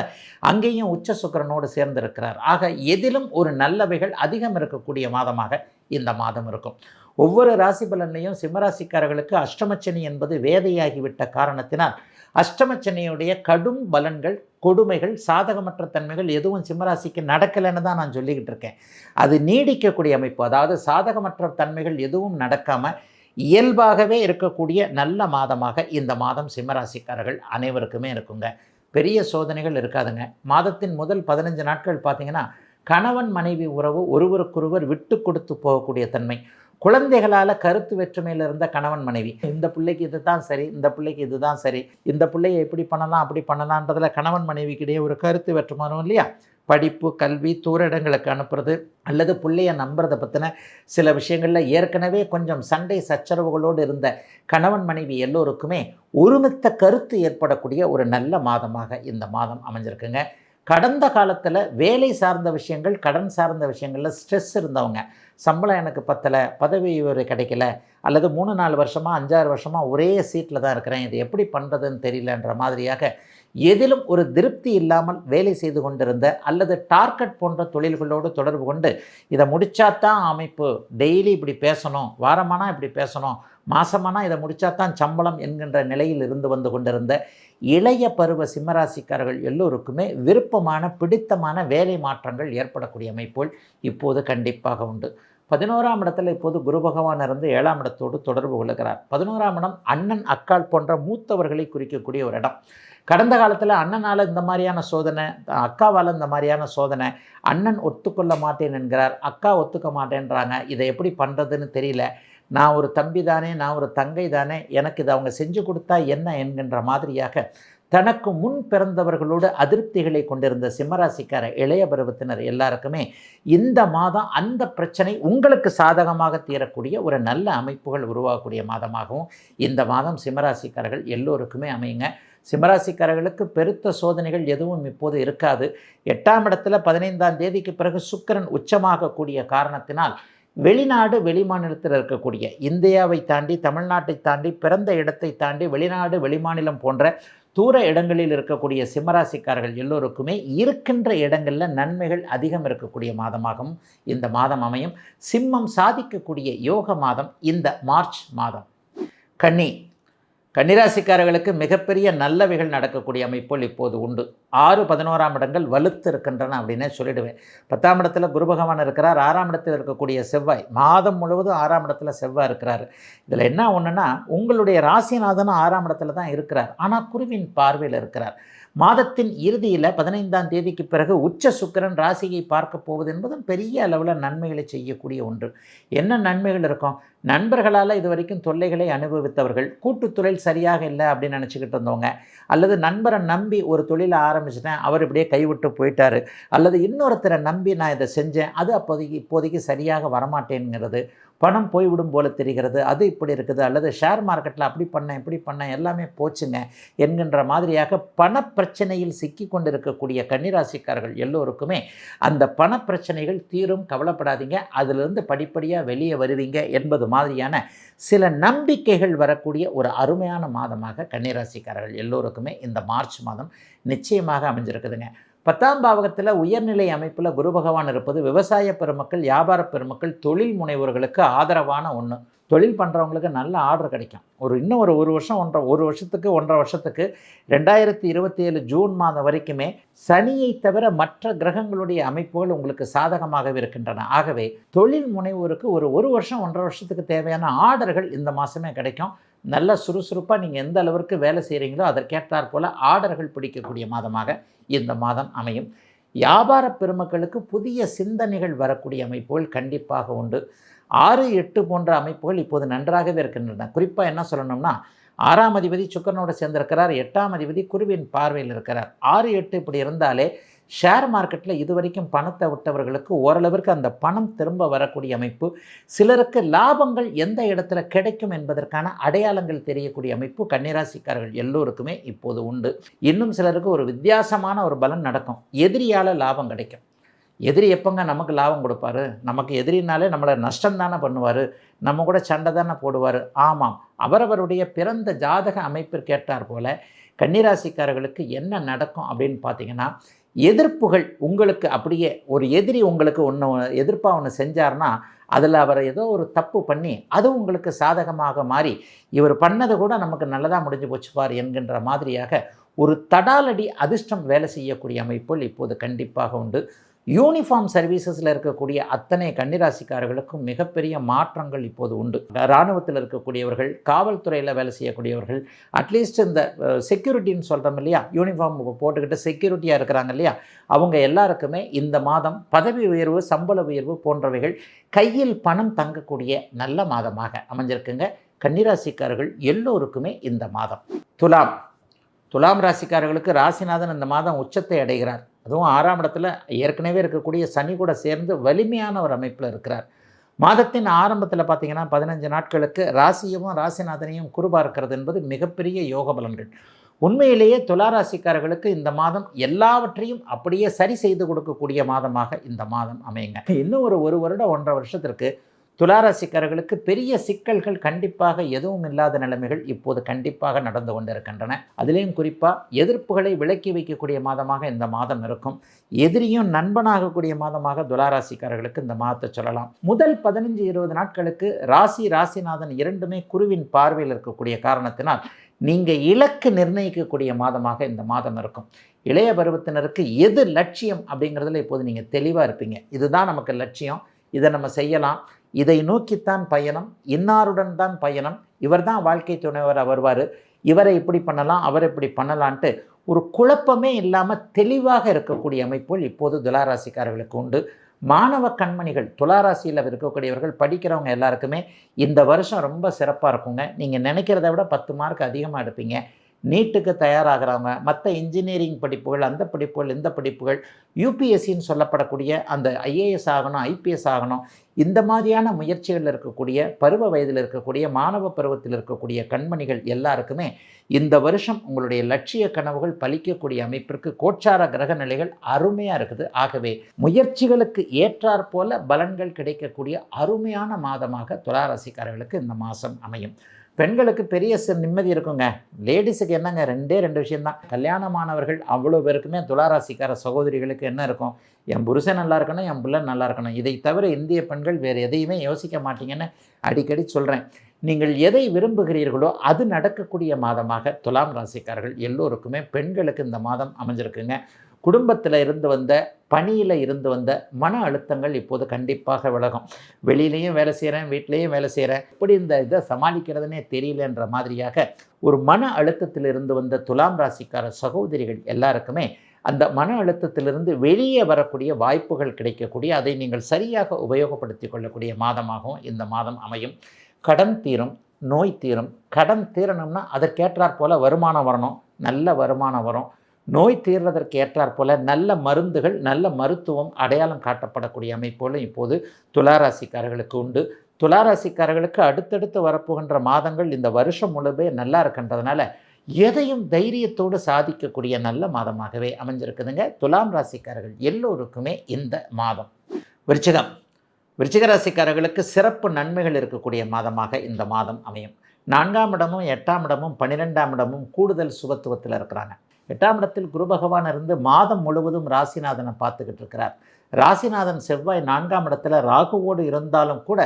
அங்கேயும் உச்ச சுக்கிரனோடு சேர்ந்திருக்கிறார். ஆக எதிலும் ஒரு நல்லவைகள் அதிகம் இருக்கக்கூடிய மாதமாக இந்த மாதம் இருக்கும். ஒவ்வொரு ராசி பலன்லையும் சிம்மராசிக்காரர்களுக்கு அஷ்டமச்சனி என்பது வேதையாகிவிட்ட காரணத்தினால் அஷ்டமச்சனியுடைய கடும் பலன்கள், கொடுமைகள், சாதகமற்ற தன்மைகள் எதுவும் சிம்மராசிக்கு நடக்கலைன்னு தான் நான் சொல்லிக்கிட்டு இருக்கேன். அது நீடிக்கக்கூடிய அமைப்பு. அதாவது சாதகமற்ற தன்மைகள் எதுவும் நடக்காமல் இயல்பாகவே இருக்கக்கூடிய நல்ல மாதமாக இந்த மாதம் சிம்மராசிக்காரர்கள் அனைவருக்குமே இருக்குங்க. பெரிய சோதனைகள் இருக்காதுங்க. மாதத்தின் முதல் 15 நாட்கள் பார்த்திங்கன்னா கணவன் மனைவி உறவு ஒருவருக்கொருவர் விட்டு கொடுத்து போகக்கூடிய தன்மை. குழந்தைகளால் கருத்து வேற்றுமையில் இருந்த கணவன் மனைவி, இந்த பிள்ளைக்கு இது தான் சரி, இந்த பிள்ளைக்கு இது தான் சரி, இந்த பிள்ளையை எப்படி பண்ணலாம் அப்படி பண்ணலான்றதில் கணவன் மனைவிக்கிடையே ஒரு கருத்து வேற்றுமை வரும் இல்லையா? படிப்பு, கல்வி, தூர இடங்களுக்கு அனுப்புறது அல்லது பிள்ளையை நம்புறதை பற்றின சில விஷயங்களில் ஏற்கனவே கொஞ்சம் சண்டை சச்சரவுகளோடு இருந்த கணவன் மனைவி எல்லோருக்குமே ஒருமித்த கருத்து ஏற்படக்கூடிய ஒரு நல்ல மாதமாக இந்த மாதம் அமைஞ்சிருக்குங்க. கடந்த காலத்தில் வேலை சார்ந்த விஷயங்கள், கடன் சார்ந்த விஷயங்களில் ஸ்ட்ரெஸ் இருந்தவங்க, சம்பளம் எனக்கு பத்தலை, பதவி கிடைக்கல, அல்லது 3-4 வருஷமாக 5-6 வருஷமாக ஒரே சீட்டில் தான் இருக்கிறேன், இது எப்படி பண்ணுறதுன்னு தெரியலன்ற மாதிரியாக எதிலும் ஒரு திருப்தி இல்லாமல் வேலை செய்து கொண்டிருந்த அல்லது டார்கெட் போன்ற தொழில்களோடு தொடர்பு கொண்டு இதை முடித்தாதான் அமைப்பு, டெய்லி இப்படி பேசணும், வாரமானா இப்படி பேசணும், மாதமானா இதை முடித்தாதான் சம்பளம் என்கின்ற நிலையில் இருந்து வந்து கொண்டிருந்த இளைய பருவ சிம்மராசிக்காரர்கள் எல்லோருக்குமே விருப்பமான பிடித்தமான வேலை மாற்றங்கள் ஏற்படக்கூடிய அமைப்புகள் இப்போது கண்டிப்பாக உண்டு. 11ஆம் இடத்துல இப்போது குரு பகவான் இருந்து 7ஆம் இடத்தோடு தொடர்பு கொள்கிறார். 11ஆம் இடம் அண்ணன் அக்காள் போன்ற மூத்தவர்களை குறிக்கக்கூடிய ஒரு இடம். கடந்த காலத்தில் அண்ணனால் இந்த மாதிரியான சோதனை, அக்காவால் இந்த மாதிரியான சோதனை, அண்ணன் ஒத்துக்கொள்ள மாட்டேன் என்கிறார், அக்கா ஒத்துக்க மாட்டேன்றாங்க, இதை எப்படி பண்ணுறதுன்னு தெரியல, நான் ஒரு தம்பி தானே, நான் ஒரு தங்கை தானே, எனக்கு இதை அவங்க செஞ்சு கொடுத்தா என்ன என்கின்ற மாதிரியாக தனக்கு முன் பிறந்தவர்களோடு அதிருப்திகளை கொண்டிருந்த சிம்மராசிக்கார இளைய பருவத்தினர் எல்லாருக்குமே இந்த மாதம் அந்த பிரச்சனை உங்களுக்கு சாதகமாக தீரக்கூடிய ஒரு நல்ல அமைப்புகள் உருவாகக்கூடிய மாதமாகவும் இந்த மாதம் சிம்மராசிக்காரர்கள் எல்லோருக்குமே அமையுங்க. சிம்மராசிக்காரர்களுக்கு பெருத்த சோதனைகள் எதுவும் இப்போது இருக்காது. 8ஆம் இடத்துல 15ஆம் தேதிக்கு பிறகு சுக்கிரன் உச்சமாகக்கூடிய காரணத்தினால் வெளிநாடு வெளிமாநிலத்தில் இருக்கக்கூடிய இந்தியாவை தாண்டி, தமிழ்நாட்டை தாண்டி, பிறந்த இடத்தை தாண்டி வெளிநாடு வெளிமாநிலம் போன்ற தூர இடங்களில் இருக்கக்கூடிய சிம்மராசிக்காரர்கள் எல்லோருக்குமே இருக்கின்ற இடங்களில் நன்மைகள் அதிகம் இருக்கக்கூடிய மாதமாகவும் இந்த மாதம் அமையும். சிம்மம் சாதிக்கக்கூடிய யோக மாதம் இந்த மார்ச் மாதம். கன்னிராசிக்காரர்களுக்கு மிகப்பெரிய நல்லவைகள் நடக்கக்கூடிய அமைப்புகள் இப்போது உண்டு. 6-11ஆம் இடங்கள் வலுத்து இருக்கின்றன அப்படின்னே சொல்லிடுவேன். 10ஆம் இடத்துல குரு பகவான் இருக்கிறார். 6ஆம் இடத்தில் இருக்கக்கூடிய செவ்வாய், மாதம் முழுவதும் 6ஆம் இடத்துல செவ்வாய் இருக்கிறார். இதில் என்ன ஒன்றுனா, உங்களுடைய ராசிநாதனும் 6ஆம் இடத்துல தான் இருக்கிறார், ஆனால் குருவின் பார்வையில் இருக்கிறார். மாதத்தின் இறுதியில் 15ஆம் தேதிக்கு பிறகு உச்ச சுக்கிரன் ராசியை பார்க்க போவது என்பதும் பெரிய அளவில் நன்மைகளை செய்யக்கூடிய ஒன்று. என்ன நன்மைகள் இருக்கும்? நண்பர்களால் இது வரைக்கும் தொல்லைகளை அனுபவித்தவர்கள், கூட்டு தொழில் சரியாக இல்லை அப்படின்னு நினச்சிக்கிட்டு இருந்தவங்க, அல்லது நண்பரை நம்பி ஒரு தொழிலை ஆரம்பிச்சிட்டேன், அவர் இப்படியே கைவிட்டு போயிட்டார், அல்லது இன்னொருத்தரை நம்பி நான் இதை செஞ்சேன், அது இப்போதைக்கு சரியாக வரமாட்டேங்கிறது, பணம் போய்விடும் போல தெரிகிறது, அது இப்படி இருக்குது, அல்லது ஷேர் மார்க்கெட்டில் அப்படி பண்ணேன் இப்படி பண்ணேன் எல்லாமே போச்சுங்க என்கின்ற மாதிரியாக பணப்பிரச்சனையில் சிக்கி கொண்டிருக்கக்கூடிய கன்னிராசிக்காரர்கள் எல்லோருக்குமே அந்த பணப்பிரச்சனைகள் தீரும், கவலைப்படாதீங்க, அதிலிருந்து படிப்படியாக வெளியே வருவீங்க என்பது மாதிரியான சில நம்பிக்கைகள் வரக்கூடிய ஒரு அருமையான மாதமாக கன்னிராசிக்காரர்கள் எல்லோருக்குமே இந்த மார்ச் மாதம் நிச்சயமாக அமைஞ்சிருக்குதுங்க. 10ஆம் பாவகத்தில் உயர்நிலை அமைப்பில் குரு பகவான் இருப்பது விவசாய பெருமக்கள், வியாபார பெருமக்கள், தொழில் முனைவோர்களுக்கு ஆதரவான ஒன்று. தொழில் பண்ணுறவங்களுக்கு நல்ல ஆர்டர் கிடைக்கும். இன்னும் ஒரு வருஷம், ஒன்றரை வருஷத்துக்கு 2027 ஜூன் மாதம் வரைக்குமே சனியை தவிர மற்ற கிரகங்களுடைய அமைப்புகள் உங்களுக்கு சாதகமாகவே இருக்கின்றன. ஆகவே தொழில் முனைவோருக்கு ஒரு வருஷம் 1.5 வருஷத்துக்கு தேவையான ஆர்டர்கள் இந்த மாதமே கிடைக்கும். நல்ல சுறுசுறுப்பாக நீங்கள் எந்த அளவிற்கு வேலை செய்கிறீங்களோ அதற்கேற்றாற் போல் ஆர்டர்கள் பிடிக்கக்கூடிய மாதமாக இந்த மாதம் அமையும். வியாபார பெருமக்களுக்கு புதிய சிந்தனைகள் வரக்கூடிய அமைப்புகள் கண்டிப்பாக உண்டு. 6-8 போன்ற அமைப்புகள் இப்போது நன்றாகவே இருக்கின்றன. குறிப்பாக என்ன சொல்லணும்னா, 6ஆம் அதிபதி சுக்கிரனோடு சேர்ந்திருக்கிறார், 8ஆம் அதிபதி குருவின் பார்வையில் இருக்கிறார். 6-8 இப்படி இருந்தாலே ஷேர் மார்க்கெட்டில் இதுவரைக்கும் பணத்தை விட்டவர்களுக்கு ஓரளவிற்கு அந்த பணம் திரும்ப வரக்கூடிய அமைப்பு, சிலருக்கு லாபங்கள் எந்த இடத்துல கிடைக்கும் என்பதற்கான அடையாளங்கள் தெரியக்கூடிய அமைப்பு கன்னிராசிக்காரர்கள் எல்லோருக்குமே இப்போது உண்டு. இன்னும் சிலருக்கு ஒரு வித்தியாசமான ஒரு பலன் நடக்கும். எதிரியால் லாபம் கிடைக்கும். எதிரி எப்போங்க நமக்கு லாபம் கொடுப்பாரு? நமக்கு எதிரினாலே நம்மளை நஷ்டம் தானே பண்ணுவார், நம்ம கூட சண்டை தானே போடுவார். ஆமாம், அவரவருடைய பிறந்த ஜாதக அமைப்பிற்கேற்றார் போல கன்னிராசிக்காரர்களுக்கு என்ன நடக்கும் அப்படின்னு பார்த்தீங்கன்னா, எதிர்ப்புகள் உங்களுக்கு அப்படியே ஒரு எதிரி உங்களுக்கு எதிர்ப்பாக ஒன்று செஞ்சார்னா அதில் அவர் ஏதோ ஒரு தப்பு பண்ணி அது உங்களுக்கு சாதகமாக மாறி இவர் பண்ணது கூட நமக்கு நல்லதாக முடிஞ்சு போச்சுப்பார் என்கின்ற மாதிரியாக ஒரு தடாலடி அதிர்ஷ்டம் வேலை செய்யக்கூடிய அமைப்புகள் இப்போது கண்டிப்பாக உண்டு. யூனிஃபார்ம் சர்வீசஸில் இருக்கக்கூடிய அத்தனை கன்னிராசிக்காரர்களுக்கும் மிகப்பெரிய மாற்றங்கள் இப்போது உண்டு. இராணுவத்தில் இருக்கக்கூடியவர்கள், காவல்துறையில் வேலை செய்யக்கூடியவர்கள், அட்லீஸ்ட் இந்த செக்யூரிட்டின்னு சொல்கிறோம் இல்லையா, யூனிஃபார்ம் போட்டுக்கிட்டு செக்யூரிட்டியாக இருக்கிறாங்க இல்லையா, அவங்க எல்லாருக்குமே இந்த மாதம் பதவி உயர்வு, சம்பள உயர்வு போன்றவைகள், கையில் பணம் தங்கக்கூடிய நல்ல மாதமாக அமைஞ்சிருக்குங்க. கன்னிராசிக்காரர்கள் எல்லோருக்குமே இந்த மாதம். துலாம் ராசிக்காரர்களுக்கு ராசிநாதன் இந்த மாதம் உச்சத்தை அடைகிறார். அதுவும் 6ஆம் இடத்துல ஏற்கனவே இருக்கக்கூடிய சனி கூட சேர்ந்து வலிமையான ஒரு அமைப்பில் இருக்கிறார். மாதத்தின் ஆரம்பத்தில் பார்த்திங்கன்னா 15 நாட்களுக்கு ராசியவும் ராசிநாதனையும் குருபா இருக்கிறது என்பது மிகப்பெரிய யோக பலன்கள். உண்மையிலேயே துளாராசிக்காரர்களுக்கு இந்த மாதம் எல்லாவற்றையும் அப்படியே சரி செய்து கொடுக்கக்கூடிய மாதமாக இந்த மாதம் அமையுங்க. இன்னும் ஒரு வருடம் 1.5 வருஷத்திற்கு துளாராசிக்காரர்களுக்கு பெரிய சிக்கல்கள் கண்டிப்பாக எதுவும் இல்லாத நிலைமைகள் இப்போது கண்டிப்பாக நடந்து கொண்டிருக்கின்றன. அதிலேயும் குறிப்பாக எதிர்ப்புகளை விலக்கி வைக்கக்கூடிய மாதமாக இந்த மாதம் இருக்கும். எதிரியும் நண்பனாகக்கூடிய மாதமாக துளாராசிக்காரர்களுக்கு இந்த மாதத்தை சொல்லலாம். முதல் 15-20 நாட்களுக்கு ராசிநாதன் இரண்டுமே குருவின் பார்வையில் இருக்கக்கூடிய காரணத்தினால் நீங்கள் இலக்கு நிர்ணயிக்கக்கூடிய மாதமாக இந்த மாதம் இருக்கும். இளைய பருவத்தினருக்கு எது லட்சியம் அப்படிங்கிறதுல இப்போது நீங்கள் தெளிவாக இருப்பீங்க. இதுதான் நமக்கு லட்சியம், இதை நம்ம செய்யலாம், இதை நோக்கித்தான் பயணம், இன்னாருடன் தான் பயணம், இவர் தான் வாழ்க்கை துணைவராக வருவார், இவரை இப்படி பண்ணலாம், அவர் இப்படி பண்ணலான்ட்டு ஒரு குழப்பமே இல்லாமல் தெளிவாக இருக்கக்கூடிய அமைப்புகள் இப்போது துளாராசிக்காரர்களுக்கு உண்டு. மாணவ கண்மணிகள், துளாராசியில் இருக்கக்கூடியவர்கள் படிக்கிறவங்க எல்லாருக்குமே இந்த வருஷம் ரொம்ப சிறப்பாக இருக்குங்க. நீங்கள் நினைக்கிறத விட 10 மார்க் அதிகமாக எடுப்பீங்க. நீட்டுக்கு தயாராகிறவங்க, மற்ற இன்ஜினியரிங் படிப்புகள், அந்த படிப்புகள், இந்த படிப்புகள், யூபிஎஸ்சின்னு சொல்லப்படக்கூடிய அந்த ஐஏஎஸ் ஆகணும், ஐபிஎஸ் ஆகணும், இந்த மாதிரியான முயற்சிகளில் இருக்கக்கூடிய பருவ வயதில் இருக்கக்கூடிய மாணவ பருவத்தில் இருக்கக்கூடிய கண்மணிகள் எல்லாருக்குமே இந்த வருஷம் உங்களுடைய லட்சிய கனவுகள் பலிக்கக்கூடிய அமைப்பிற்கு கோச்சார கிரக நிலைகள் அருமையாக இருக்குது. ஆகவே முயற்சிகளுக்கு ஏற்றாற் போல பலன்கள் கிடைக்கக்கூடிய அருமையான மாதமாக துளாராசிக்காரர்களுக்கு இந்த மாதம் அமையும். பெண்களுக்கு பெரிய நிம்மதி இருக்குங்க. லேடிஸுக்கு என்னங்க, 2 விஷயந்தான். கல்யாணமானவர்கள் அவ்வளோ பேருக்குமே துளாராசிக்கார சகோதரிகளுக்கு என்ன இருக்கும், என் புருஷன் நல்லா இருக்கணும், என் பிள்ளை நல்லா இருக்கணும், இதை தவிர இந்திய பெண்கள் வேறு எதையுமே யோசிக்க மாட்டீங்கன்னு அடிக்கடி சொல்கிறேன். நீங்கள் எதை விரும்புகிறீர்களோ அது நடக்கக்கூடிய மாதமாக துலாம் ராசிக்காரர்கள் எல்லோருக்குமே பெண்களுக்கு இந்த மாதம் அமைஞ்சிருக்குங்க. குடும்பத்தில் இருந்து வந்த, பணியில் இருந்து வந்த மன அழுத்தங்கள் இப்போது கண்டிப்பாக விலகும். வெளியிலையும் வேலை செய்கிறேன், வீட்லேயும் வேலை செய்கிறேன், இப்படி இந்த இதை சமாளிக்கிறதுனே தெரியலன்ற மாதிரியாக ஒரு மன அழுத்தத்தில் இருந்து வந்த துலாம் ராசிக்கார சகோதரிகள் எல்லாருக்குமே அந்த மன அழுத்தத்திலிருந்து வெளியே வரக்கூடிய வாய்ப்புகள் கிடைக்கக்கூடிய, அதை நீங்கள் சரியாக உபயோகப்படுத்தி கொள்ளக்கூடிய மாதமாகவும் இந்த மாதம் அமையும். கடன் தீரும், நோய் தீரும். கடன் தீரணும்னா அதற்கேற்றாற் போல் வருமானம் வரணும், நல்ல வருமானம் வரும். நோய் தீர்வதற்கு ஏற்றாற் போல நல்ல மருந்துகள், நல்ல மருத்துவம் அடையாளம் காட்டப்படக்கூடிய அமைப்போல் இப்போது துளாராசிக்காரர்களுக்கு உண்டு. துளாராசிக்காரர்களுக்கு அடுத்தடுத்து வரப்போகின்ற மாதங்கள் இந்த வருஷம் முழுவே நல்லா இருக்கின்றதுனால எதையும் தைரியத்தோடு சாதிக்கக்கூடிய நல்ல மாதமாகவே அமைஞ்சிருக்குதுங்க. துலாம் ராசிக்காரர்கள் எல்லோருக்குமே இந்த மாதம். விருச்சிக ராசிக்காரர்களுக்கு சிறப்பு நன்மைகள் இருக்கக்கூடிய மாதமாக இந்த மாதம் அமையும். 4ஆம் இடமும் 8ஆம் இடமும் 12ஆம் இடமும் கூடுதல் சுபத்துவத்தில் இருக்கிறாங்க. 8ஆம் இடத்தில் குரு பகவான் இருந்து மாதம் முழுவதும் ராசிநாதனை பார்த்துக்கிட்டு இருக்கிறார். ராசிநாதன் செவ்வாய் 4ஆம் இடத்துல ராகுவோடு இருந்தாலும் கூட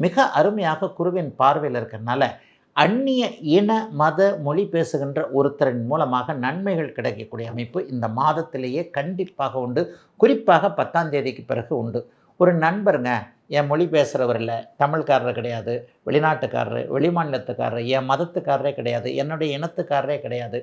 மிக அருமையாக குருவின் பார்வையில் இருக்கிறனால அந்நிய இன மத மொழி பேசுகின்ற ஒருத்தரின் மூலமாக நன்மைகள் கிடைக்கக்கூடிய அமைப்பு இந்த மாதத்திலேயே கண்டிப்பாக உண்டு. குறிப்பாக 10ஆம் தேதிக்கு பிறகு உண்டு. ஒரு நண்பருங்க, என் மொழி பேசுகிறவர் இல்லை, தமிழ்காரர் கிடையாது, வெளிநாட்டுக்காரரு, வெளிமாநிலத்துக்காரரு, என் மதத்துக்காரரே கிடையாது, என்னுடைய இனத்துக்காரரே கிடையாது,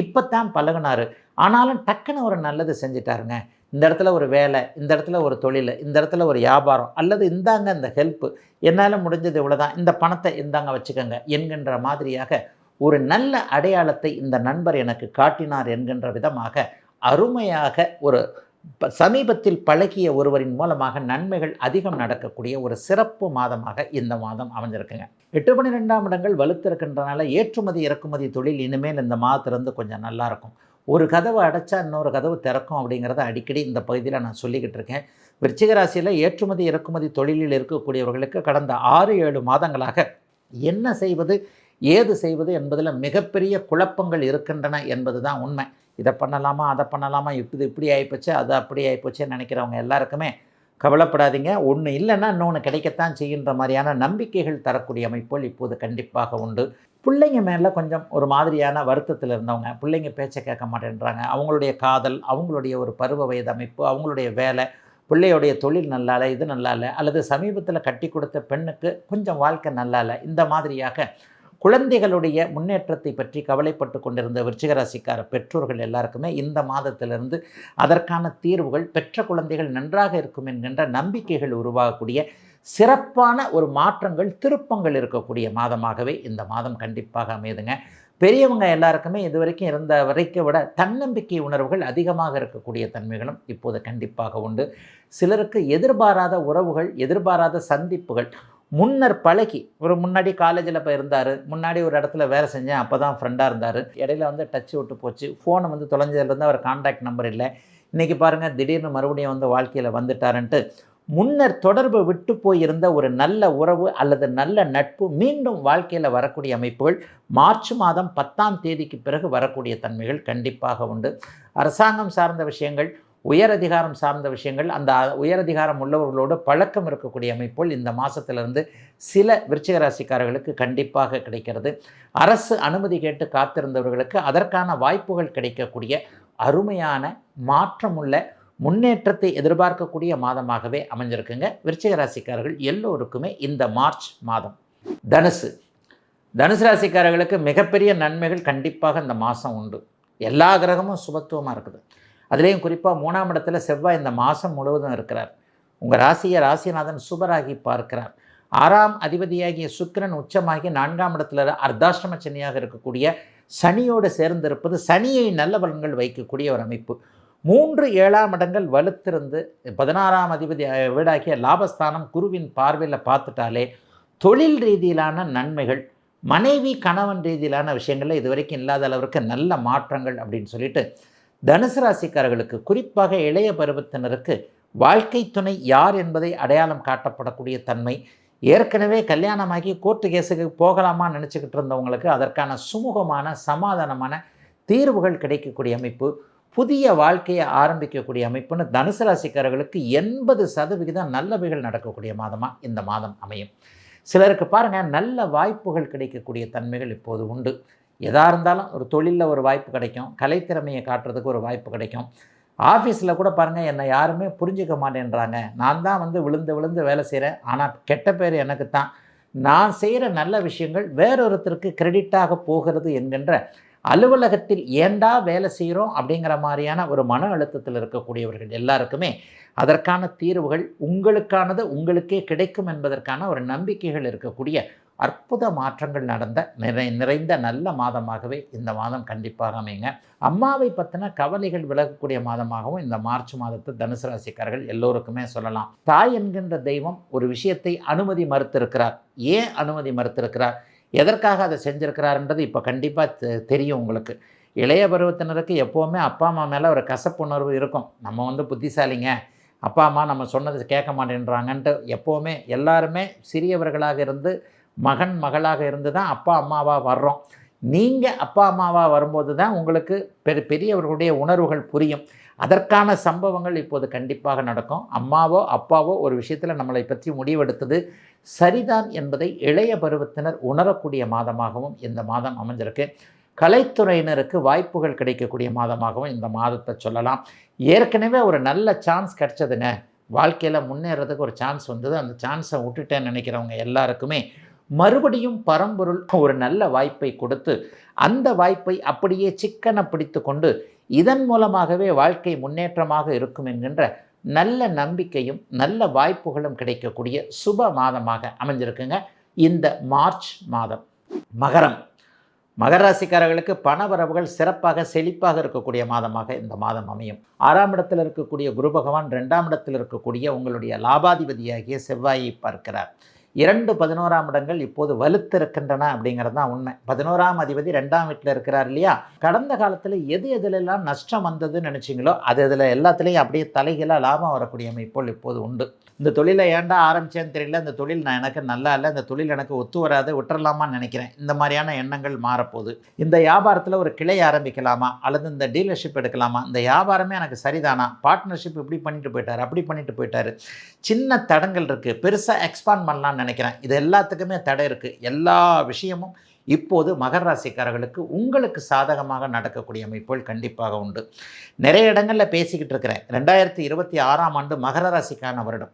இப்போத்தான் பழகினார், ஆனாலும் டக்குன்னு ஒரு நல்லது செஞ்சிட்டாருங்க. இந்த இடத்துல ஒரு வேலை, இந்த இடத்துல ஒரு தொழில், இந்த இடத்துல ஒரு வியாபாரம், அல்லது இந்தாங்க இந்த ஹெல்ப்பு, என்னால் முடிஞ்சது இவ்வளோதான், இந்த பணத்தை இந்தாங்க வச்சுக்கோங்க என்கின்ற மாதிரியாக ஒரு நல்ல அடையாளத்தை இந்த நண்பர் எனக்கு காட்டினார் என்கின்ற விதமாக அருமையாக ஒரு சமீபத்தில் பழகிய ஒருவரின் மூலமாக நன்மைகள் அதிகம் நடக்கக்கூடிய ஒரு சிறப்பு மாதமாக இந்த மாதம் அமைஞ்சிருக்குங்க. 8 12ஆம் இடங்கள் வலுத்திருக்கின்றனால ஏற்றுமதி இறக்குமதி தொழில் இனிமேல் இந்த மாதத்திலிருந்து கொஞ்சம் நல்லாயிருக்கும். ஒரு கதவை அடைச்சா இன்னொரு கதவு திறக்கும் அப்படிங்கிறத அடிக்கடி இந்த பகுதியில் நான் சொல்லிக்கிட்டு இருக்கேன். விருச்சிக ராசியில் ஏற்றுமதி இறக்குமதி தொழிலில் இருக்கக்கூடியவர்களுக்கு கடந்த 6-7 மாதங்களாக என்ன செய்வது ஏது செய்வது என்பதில் மிகப்பெரிய குழப்பங்கள் இருக்கின்றன என்பது தான் உண்மை. இதை பண்ணலாமா அதை பண்ணலாமா, இப்படி ஆகிப்போச்சு அது அப்படி ஆகிப்போச்சுன்னு நினைக்கிறவங்க எல்லாருக்குமே கவலைப்படாதீங்க. ஒன்று இல்லைன்னா இன்னொன்று கிடைக்கத்தான் செய்கின்ற மாதிரியான நம்பிக்கைகள் தரக்கூடிய அமைப்புகள் இப்போது கண்டிப்பாக உண்டு. பிள்ளைங்க மேலே கொஞ்சம் ஒரு மாதிரியான வருத்தத்தில் இருந்தவங்க, பிள்ளைங்க பேச்சை கேட்க மாட்டேன்றாங்க, அவங்களுடைய காதல், அவங்களுடைய ஒரு பருவ வயது அமைப்பு, அவங்களுடைய வேலை, பிள்ளையுடைய தொழில் நல்லா இல்லை, இது நல்லா இல்லை, அல்லது சமீபத்தில் கட்டி கொடுத்த பெண்ணுக்கு கொஞ்சம் வாழ்க்கை நல்லா இல்லை, இந்த மாதிரியாக குழந்தைகளுடைய முன்னேற்றத்தை பற்றி கவலைப்பட்டு கொண்டிருந்த விருச்சிக ராசிக்கார பெற்றோர்கள் எல்லாருக்குமே இந்த மாதத்திலிருந்து அதற்கான தீர்வுகள், பெற்ற குழந்தைகள் நன்றாக இருக்கும் என்கின்ற நம்பிக்கைகள் உருவாகக்கூடிய சிறப்பான ஒரு மாற்றங்கள், திருப்பங்கள் இருக்கக்கூடிய மாதமாகவே இந்த மாதம் கண்டிப்பாக அமையுதுங்க. பெரியவங்க எல்லாருக்குமே இதுவரைக்கும் இருந்த வரைக்கும் விட தன்னம்பிக்கை உணர்வுகள் அதிகமாக இருக்கக்கூடிய தன்மைகளும் இப்போது கண்டிப்பாக உண்டு. சிலருக்கு எதிர்பாராத உறவுகள், எதிர்பாராத சந்திப்புகள், முன்னர் பழகி முன்னாடி காலேஜில் இப்போ இருந்தார், முன்னாடி ஒரு இடத்துல வேலை செஞ்சேன், அப்போ தான் ஃப்ரெண்டாக இருந்தார், இடையில டச்சு விட்டு போச்சு, ஃபோனை தொலைஞ்சதுலேருந்து அவர் கான்டாக்ட் நம்பர் இல்லை, இன்றைக்கி பாருங்கள் திடீர்னு மறுபடியும் வாழ்க்கையில் வந்துட்டாருன்ட்டு முன்னர் தொடர்பு விட்டு போயிருந்த ஒரு நல்ல உறவு அல்லது நல்ல நட்பு மீண்டும் வாழ்க்கையில் வரக்கூடிய அமைப்புகள் மார்ச் மாதம் 10ஆம் தேதிக்கு பிறகு வரக்கூடிய தன்மைகள் கண்டிப்பாக உண்டு. அரசாங்கம் சார்ந்த விஷயங்கள், உயரதிகாரம் சார்ந்த விஷயங்கள், அந்த உயரதிகாரம் உள்ளவர்களோடு பழக்கம் இருக்கக்கூடிய அமைப்புகள் இந்த மாதத்திலிருந்து சில விருச்சிக ராசிக்காரர்களுக்கு கண்டிப்பாக கிடைக்கிறது. அரசு அனுமதி கேட்டு காத்திருந்தவர்களுக்கு அதற்கான வாய்ப்புகள் கிடைக்கக்கூடிய அருமையான மாற்றமுள்ள முன்னேற்றத்தை எதிர்பார்க்கக்கூடிய மாதமாகவே அமைஞ்சிருக்குங்க. விருச்சிக ராசிக்காரர்கள் எல்லோருக்குமே இந்த மார்ச் மாதம். தனுசு ராசிக்காரர்களுக்கு மிகப்பெரிய நன்மைகள் கண்டிப்பாக இந்த மாதம் உண்டு. எல்லா கிரகமும் சுபத்துவமாக இருக்குது. அதுலேயும் குறிப்பாக 3ஆம் இடத்துல செவ்வாய் இந்த மாதம் முழுவதும் இருக்கிறார். உங்கள் ராசியை ராசிநாதன் சுபராகி பார்க்கிறார். 6ஆம் அதிபதியாகிய சுக்கிரன் உச்சமாகி 4ஆம் இடத்துல அர்த்தாஷ்டம சனியாக இருக்கக்கூடிய சனியோடு சேர்ந்திருப்பது சனியை நல்ல பலன்கள் வைக்கக்கூடிய ஒரு அமைப்பு. 3 7ஆம் இடங்கள் வலுத்திருந்து 16ஆம் அதிபதி வீடாகிய லாபஸ்தானம் குருவின் பார்வையில் பார்த்துட்டாலே தொழில் ரீதியிலான நன்மைகள், மனைவி கணவன் ரீதியிலான விஷயங்களில் இதுவரைக்கும் இல்லாத அளவிற்கு நல்ல மாற்றங்கள் அப்படின்னு சொல்லிட்டு தனுசு ராசிக்காரர்களுக்கு, குறிப்பாக இளைய பருவத்தினருக்கு வாழ்க்கை துணை யார் என்பதை அடையாளம் காட்டப்படக்கூடிய தன்மை, ஏற்கனவே கல்யாணமாகி கோர்ட்டு கேஸுக்கு போகலாமா நினச்சிக்கிட்டு இருந்தவங்களுக்கு அதற்கான சுமூகமான சமாதானமான தீர்வுகள் கிடைக்கக்கூடிய அமைப்பு, புதிய வாழ்க்கையை ஆரம்பிக்கக்கூடிய அமைப்புன்னு தனுசு ராசிக்காரர்களுக்கு 80% நல்லவைகள் நடக்கக்கூடிய மாதமாக இந்த மாதம் அமையும். சிலருக்கு பாருங்கள், நல்ல வாய்ப்புகள் கிடைக்கக்கூடிய தன்மைகள் இப்போது உண்டு. எதாக இருந்தாலும் ஒரு தொழிலில் ஒரு வாய்ப்பு கிடைக்கும், கலைத்திறமையை காட்டுறதுக்கு ஒரு வாய்ப்பு கிடைக்கும். ஆஃபீஸில் கூட பாருங்கள், என்னை யாருமே புரிஞ்சிக்க மாட்டேன்றாங்க, நான் தான் விழுந்து விழுந்து வேலை செய்கிறேன், ஆனால் கெட்ட பேர் எனக்கு தான், நான் செய்கிற நல்ல விஷயங்கள் வேறொருத்தருக்கு கிரெடிட்டாக போகிறது என்கின்ற அலுவலகத்தில் ஏண்டா வேலை செய்கிறோம் அப்படிங்கிற மாதிரியான ஒரு மன அழுத்தத்தில் இருக்கக்கூடியவர்கள் எல்லாருக்குமே அதற்கான தீர்வுகள் உங்களுக்கானது உங்களுக்கே கிடைக்கும் என்பதற்கான ஒரு நம்பிக்கைகள் இருக்கக்கூடிய அற்புத மாற்றங்கள் நடந்த நிறைந்த நல்ல மாதமாகவே இந்த மாதம் கண்டிப்பாக அமைங்க. அம்மாவை பற்றின கவலைகள் விலகக்கூடிய மாதமாகவும் இந்த மார்ச் மாதத்தை தனுசு ராசிக்காரர்கள் எல்லோருக்குமே சொல்லலாம். தாய் என்கின்ற தெய்வம் ஒரு விஷயத்தை அனுமதி மறுத்திருக்கிறார். ஏன் அனுமதி மறுத்திருக்கிறார், எதற்காக அதை செஞ்சுருக்கிறாருன்றது இப்போ கண்டிப்பாக தெரியும் உங்களுக்கு. இளைய பருவத்தினருக்கு எப்போவுமே அப்பா அம்மா மேலே ஒரு கசப்புணர்வு இருக்கும். நம்ம புத்திசாலிங்க, அப்பா அம்மா நம்ம சொன்னதை கேட்க மாட்டேன்றாங்கன்ட்டு எப்போவுமே எல்லாருமே சிறியவர்களாக இருந்து மகன் மகளாக இருந்து தான் அப்பா அம்மாவாக வர்றோம். நீங்கள் அப்பா அம்மாவாக வரும்போது தான் உங்களுக்கு பெரியவர்களுடைய உணர்வுகள் புரியும். அதற்கான சம்பவங்கள் இப்போது கண்டிப்பாக நடக்கும். அம்மாவோ அப்பாவோ ஒரு விஷயத்தில் நம்மளை பற்றி முடிவெடுத்தது சரிதான் என்பதை இளைய பருவத்தினர் உணரக்கூடிய மாதமாகவும் இந்த மாதம் அமைஞ்சிருக்கு. கலைத்துறையினருக்கு வாய்ப்புகள் கிடைக்கக்கூடிய மாதமாகவும் இந்த மாதத்தை சொல்லலாம். ஏற்கனவே ஒரு நல்ல சான்ஸ் கிடச்சதுங்க, வாழ்க்கையில் முன்னேறதுக்கு ஒரு சான்ஸ் வந்தது, அந்த சான்ஸை விட்டுட்டேன்னு நினைக்கிறவங்க எல்லாருக்குமே மறுபடியும் பரம்பொருள் ஒரு நல்ல வாய்ப்பை கொடுத்து அந்த வாய்ப்பை அப்படியே சிக்கன பிடித்து கொண்டு இதன் மூலமாகவே வாழ்க்கை முன்னேற்றமாக இருக்கும் என்கின்ற நல்ல நம்பிக்கையும் நல்ல வாய்ப்புகளும் கிடைக்கக்கூடிய சுப மாதமாக அமைஞ்சிருக்குங்க இந்த மார்ச் மாதம். மகர ராசிக்காரர்களுக்கு பண வரவுகள் சிறப்பாக செழிப்பாக இருக்கக்கூடிய மாதமாக இந்த மாதம் அமையும். 6ஆம் இடத்தில் இருக்கக்கூடிய குரு பகவான் 2ஆம் இடத்தில் இருக்கக்கூடிய உங்களுடைய லாபாதிபதியாகிய செவ்வாயை பார்க்கிறார். 2 11ஆம் இடங்கள் இப்போது வலுத்திருக்கின்றன அப்படிங்கிறது தான் உண்மை. 11ஆம் அதிபதி 2ஆம் வீட்டில் இருக்கிறார் இல்லையா? கடந்த காலத்தில் எதுலெல்லாம் நஷ்டம் வந்ததுன்னு நினச்சிங்களோ அதில் எல்லாத்துலேயும் அப்படியே தலைகீழாக லாபம் வரக்கூடிய அமைப்புகள் இப்போது உண்டு. இந்த தொழிலை ஏன்டா ஆரம்பித்தேன்னு தெரியல, இந்த தொழில் எனக்கு நல்லா இல்லை, இந்த தொழில் எனக்கு ஒத்து வராது, விட்டுறலாமான்னு நினைக்கிறேன், இந்த மாதிரியான எண்ணங்கள் மாறப்போகுது. இந்த வியாபாரத்தில் ஒரு கிளை ஆரம்பிக்கலாமா, அல்லது இந்த டீலர்ஷிப் எடுக்கலாமா, இந்த வியாபாரமே எனக்கு சரிதானா, பார்ட்னர்ஷிப் இப்படி பண்ணிட்டு போயிட்டார், அப்படி பண்ணிட்டு போயிட்டார், சின்ன தடங்கள் இருக்குது, பெருசாக எக்ஸ்பாண்ட் பண்ணலான்னு நினைக்கிறேன், இது எல்லாத்துக்குமே தடை இருக்குது. எல்லா விஷயமும் இப்போது மகர ராசிக்காரர்களுக்கு உங்களுக்கு சாதகமாக நடக்கக்கூடிய அமைப்புகள் கண்டிப்பாக உண்டு. நிறைய இடங்களில் பேசிக்கிட்டு இருக்கிறேன். 2026ஆம் ஆண்டு மகர ராசிக்கான வருடம்.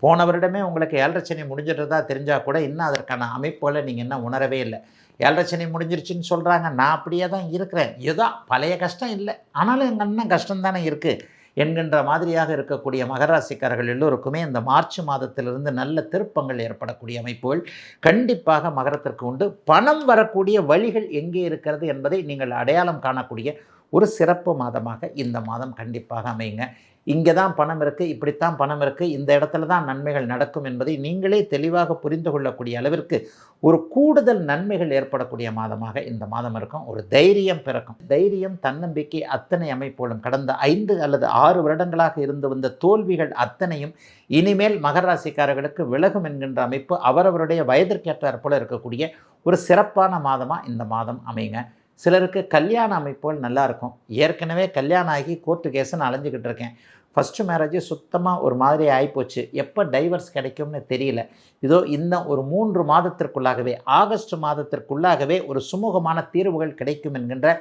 போன வருடமே உங்களுக்கு 7.5 சனி முடிஞ்சிட்டதா தெரிஞ்சால் கூட இன்னும் அதற்கான அமைப்புகளை நீங்கள் இன்னும் உணரவே இல்லை. 7.5 சனி முடிஞ்சிருச்சுன்னு சொல்கிறாங்க. நான் அப்படியே தான் இருக்கிறேன். ஏதோ பழைய கஷ்டம் இல்லை, ஆனாலும் எங்கள் அண்ணன் கஷ்டம் தானே இருக்குது என்கின்ற மாதிரியாக இருக்கக்கூடிய மகர ராசிக்காரர்கள் எல்லோருக்குமே இந்த மார்ச் மாதத்திலிருந்து நல்ல திருப்பங்கள் ஏற்படக்கூடிய அமைப்புகள் கண்டிப்பாக மகரத்திற்கு உண்டு. பணம் வரக்கூடிய வழிகள் எங்கே இருக்கிறது என்பதை நீங்கள் அடையாளம் காணக்கூடிய ஒரு சிறப்பு மாதமாக இந்த மாதம் கண்டிப்பாக அமையுங்க. இங்கே தான் பணம் இருக்குது, இப்படித்தான் பணம் இருக்குது, இந்த இடத்துல தான் நன்மைகள் நடக்கும் என்பதை நீங்களே தெளிவாக புரிந்து கொள்ளக்கூடிய அளவிற்கு ஒரு கூடுதல் நன்மைகள் ஏற்படக்கூடிய மாதமாக இந்த மாதம் இருக்கும். ஒரு தைரியம் பிறக்கும். தைரியம், தன்னம்பிக்கை அத்தனை அமைப்புகளும் கடந்த 5 அல்லது 6 வருடங்களாக இருந்து வந்த தோல்விகள் அத்தனையும் இனிமேல் மகர ராசிக்காரர்களுக்கு விலகும் என்கின்ற அமைப்பு அவரவருடைய வயதிற்கேற்றாற் போல இருக்கக்கூடிய ஒரு சிறப்பான மாதமாக இந்த மாதம் அமையுங்க. சிலருக்கு கல்யாண அமைப்புகள் நல்லாயிருக்கும். ஏற்கனவே கல்யாணம் ஆகி கோர்ட்டு கேஸுன்னு அலைஞ்சிக்கிட்டு இருக்கேன், ஃபஸ்ட்டு மேரேஜ் சுத்தமாக ஒரு மாதிரி ஆகிப்போச்சு, எப்போ டைவர்ஸ் கிடைக்கும்னு தெரியல, இதோ இன்னும் ஒரு 3 மாதத்திற்குள்ளாகவே ஆகஸ்ட் மாதத்திற்குள்ளாகவே ஒரு சுமூகமான தீர்வுகள் கிடைக்கும் என்கின்ற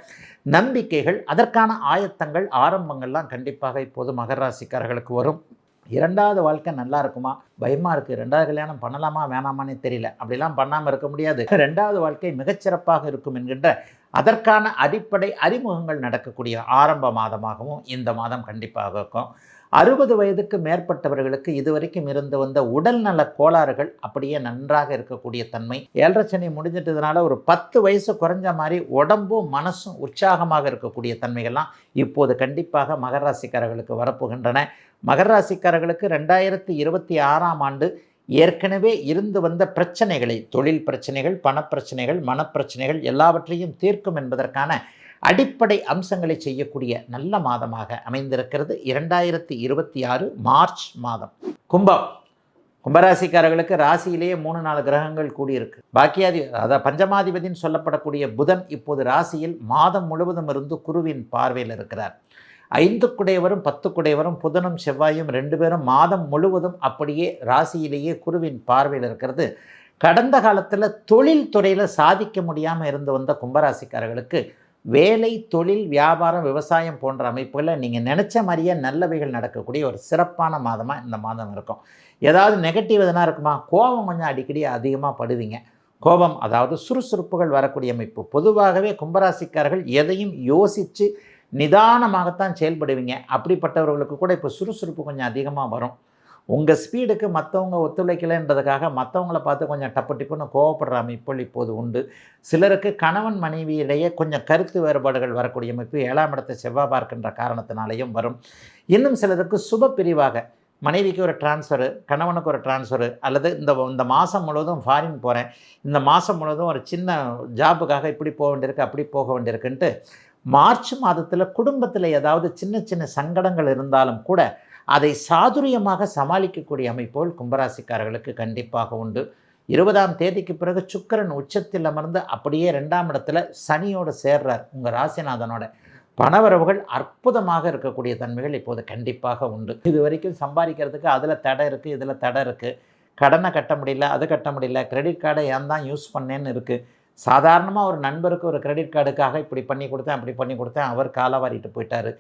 நம்பிக்கைகள், அதற்கான ஆயத்தங்கள், ஆரம்பங்கள்லாம் கண்டிப்பாக இப்போது மகர ராசிக்காரர்களுக்கு வரும். 2வது வாழ்க்கை நல்லா இருக்குமா, பயமாக இருக்குது, 2வது கல்யாணம் பண்ணலாமா வேணாமான்னு தெரியல, அப்படிலாம் பண்ணாமல் இருக்க முடியாது, 2வது வாழ்க்கை மிகச்சிறப்பாக இருக்கும் என்கின்ற அதற்கான அடிப்படை அறிமுகங்கள் நடக்கக்கூடிய ஆரம்ப மாதமாகவும் இந்த மாதம் கண்டிப்பாக இருக்கும். 60 வயதுக்கு மேற்பட்டவர்களுக்கு இதுவரைக்கும் இருந்து வந்த உடல்நல கோளாறுகள் அப்படியே நன்றாக இருக்கக்கூடிய தன்மை. 7.5 சனி முடிஞ்சிட்டதுனால ஒரு 10 வயசு குறைஞ்ச மாதிரி உடம்பும் மனசும் உற்சாகமாக இருக்கக்கூடிய தன்மைகள்லாம் இப்போது கண்டிப்பாக மகர ராசிக்காரர்களுக்கு வரப்போகின்றன. மகர ராசிக்காரர்களுக்கு 2026ஆம் ஆண்டு ஏற்கனவே இருந்து வந்த பிரச்சனைகளை, தொழில் பிரச்சனைகள், பணப்பிரச்சனைகள், மனப்பிரச்சனைகள் எல்லாவற்றையும் தீர்க்கும் என்பதற்கான அடிப்படை அம்சங்களை செய்யக்கூடிய நல்ல மாதமாக அமைந்திருக்கிறது 2026 மார்ச் மாதம். கும்பராசிக்காரர்களுக்கு ராசியிலேயே 3-4 கிரகங்கள் கூடியிருக்கு. அதாவது பஞ்சமாதிபதினு சொல்லப்படக்கூடிய புதன் இப்போது ராசியில் மாதம் முழுவதும் இருந்து குருவின் பார்வையில் இருக்கிறார். 5 குடையவரும் 10 குடையவரும் புதனும் செவ்வாயும் 2 பேரும் மாதம் முழுவதும் அப்படியே ராசியிலேயே குருவின் பார்வையில் இருக்கிறது. கடந்த காலத்தில் தொழில் துறையில் சாதிக்க முடியாமல் இருந்து வந்த கும்பராசிக்காரர்களுக்கு வேலை, தொழில், வியாபாரம், விவசாயம் போன்ற அமைப்புகளில் நீங்கள் நினச்ச மாதிரியே நல்லவைகள் நடக்கக்கூடிய ஒரு சிறப்பான மாதமாக இந்த மாதம் இருக்கும். ஏதாவது நெகட்டிவ் எதுனா இருக்குமா, கோபம் கொஞ்சம் அடிக்கடி அதிகமாக படுவீங்க. கோபம் அதாவது சுறுசுறுப்புகள் வரக்கூடிய அமைப்பு. பொதுவாகவே கும்பராசிக்காரர்கள் எதையும் யோசித்து நிதானமாகத்தான் செயல்படுவீங்க. அப்படிப்பட்டவர்களுக்கு கூட இப்போ சுறுசுறுப்பு கொஞ்சம் அதிகமாக வரும். உங்கள் ஸ்பீடுக்கு மற்றவங்க ஒத்துழைக்கலைன்றதுக்காக மற்றவங்கள பார்த்து கொஞ்சம் டப்பு டிப்புன்னு கோவப்படுற அமைப்புகள் இப்போது உண்டு. சிலருக்கு கணவன் மனைவியிடையே கொஞ்சம் கருத்து வேறுபாடுகள் வரக்கூடிய அமைப்பு 7ஆம் இடத்தை செவ்வாய் பார்க்கின்ற காரணத்தினாலேயும் வரும். இன்னும் சிலருக்கு சுப பிரிவாக மனைவிக்கு ஒரு டிரான்ஸ்ஃபரு, கணவனுக்கு ஒரு டிரான்ஸ்ஃபரு, அல்லது இந்த மாதம் முழுவதும் ஃபாரின் போகிறேன், இந்த மாதம் முழுவதும் ஒரு சின்ன ஜாபுக்காக இப்படி போக வேண்டியிருக்கு, அப்படி போக வேண்டியிருக்குன்ட்டு மார்ச் மாதத்தில் குடும்பத்தில் ஏதாவது சின்ன சின்ன சங்கடங்கள் இருந்தாலும் கூட அதை சாதுரியமாக சமாளிக்கக்கூடிய அமைப்புகள் கும்பராசிக்காரர்களுக்கு கண்டிப்பாக உண்டு. 20ஆம் தேதிக்கு பிறகு சுக்கிரன் உச்சத்தில் அமர்ந்து அப்படியே 2ஆம் இடத்துல சனியோடு சேர்றார், உங்கள் ராசிநாதனோட. பணவரவுகள் அற்புதமாக இருக்கக்கூடிய தன்மைகள் இப்போது கண்டிப்பாக உண்டு. இது வரைக்கும் சம்பாதிக்கிறதுக்கு அதில் தடை இருக்குது, இதில் தடை இருக்குது, கடனை கட்ட முடியல, அது கட்ட முடியல, கிரெடிட் கார்டை ஏன் தான் யூஸ் பண்ணேன்னு இருக்குது. சாதாரணமாக ஒரு நண்பருக்கு ஒரு கிரெடிட் கார்டுக்காக இப்படி பண்ணி கொடுத்தேன், அப்படி பண்ணி கொடுத்தேன், அவர் காலவாரிட்டு போயிட்டார்.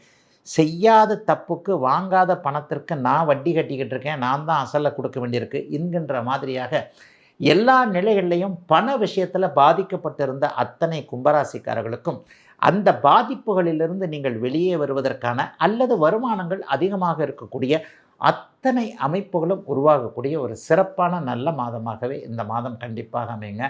செய்யாத தப்புக்கு வாங்காத பணத்திற்கு நான் வட்டி கட்டிக்கிட்டு இருக்கேன், நான் தான் அசலை கொடுக்க வேண்டியிருக்கு என்கின்ற மாதிரியாக எல்லா நிலைகளிலையும் பண விஷயத்தில் பாதிக்கப்பட்டிருந்த அத்தனை கும்பராசிக்காரர்களுக்கும் அந்த பாதிப்புகளிலிருந்து நீங்கள் வெளியே வருவதற்கான அல்லது வருமானங்கள் அதிகமாக இருக்கக்கூடிய அத்தனை அமைப்புகளும் உருவாகக்கூடிய ஒரு சிறப்பான நல்ல மாதமாகவே இந்த மாதம் கண்டிப்பாக அமையுங்க.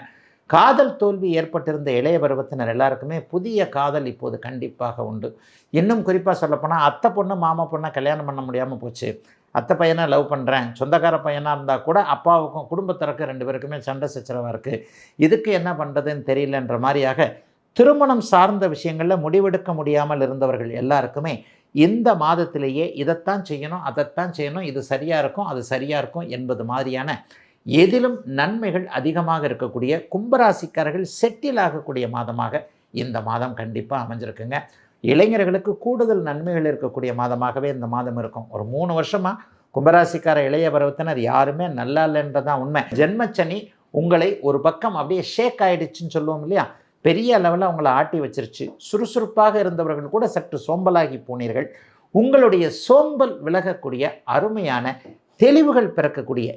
காதல் தோல்வி ஏற்பட்டிருந்த இளைய பருவத்தினர் எல்லாருக்குமே புதிய காதல் இப்போது கண்டிப்பாக உண்டு. இன்னும் குறிப்பாக சொல்லப்போனால் அத்தை பொண்ணு மாமா பொண்ணை கல்யாணம் பண்ண முடியாமல் போச்சு, அத்தை பையனை லவ் பண்ணுறேன், சொந்தக்கார பையனாக இருந்தால் கூட அப்பாவுக்கும் குடும்பத்திற்கு 2 பேருக்குமே சண்டை சச்சரவாக இருக்குது, இதுக்கு என்ன பண்ணுறதுன்னு தெரியலன்ற மாதிரியாக திருமணம் சார்ந்த விஷயங்களில் முடிவெடுக்க முடியாமல் இருந்தவர்கள் எல்லாருக்குமே இந்த மாதத்திலேயே இதைத்தான் செய்யணும், அதைத்தான் செய்யணும், இது சரியாக இருக்கும், அது சரியாக இருக்கும் என்பது மாதிரியான எதிலும் நன்மைகள் அதிகமாக இருக்கக்கூடிய கும்பராசிக்காரர்கள் செட்டில் ஆகக்கூடிய மாதமாக இந்த மாதம் கண்டிப்பாக அமைஞ்சிருக்குங்க. இளைஞர்களுக்கு கூடுதல் நன்மைகள் இருக்கக்கூடிய மாதமாகவே இந்த மாதம் இருக்கும். ஒரு 3 வருஷமாக கும்பராசிக்கார இளைய பருவத்தினர் யாருமே நல்லா இல்லைன்றதான் உண்மை. ஜென்மச்சனி உங்களை ஒரு பக்கம் அப்படியே ஷேக் ஆகிடுச்சின்னு சொல்லுவோம் இல்லையா, பெரிய அளவில் அவங்கள ஆட்டி வச்சிருச்சு. சுறுசுறுப்பாக இருந்தவர்கள் கூட சற்று சோம்பலாகி போனீர்கள். உங்களுடைய சோம்பல் விலகக்கூடிய அருமையான தெளிவுகள் பிறக்கக்கூடிய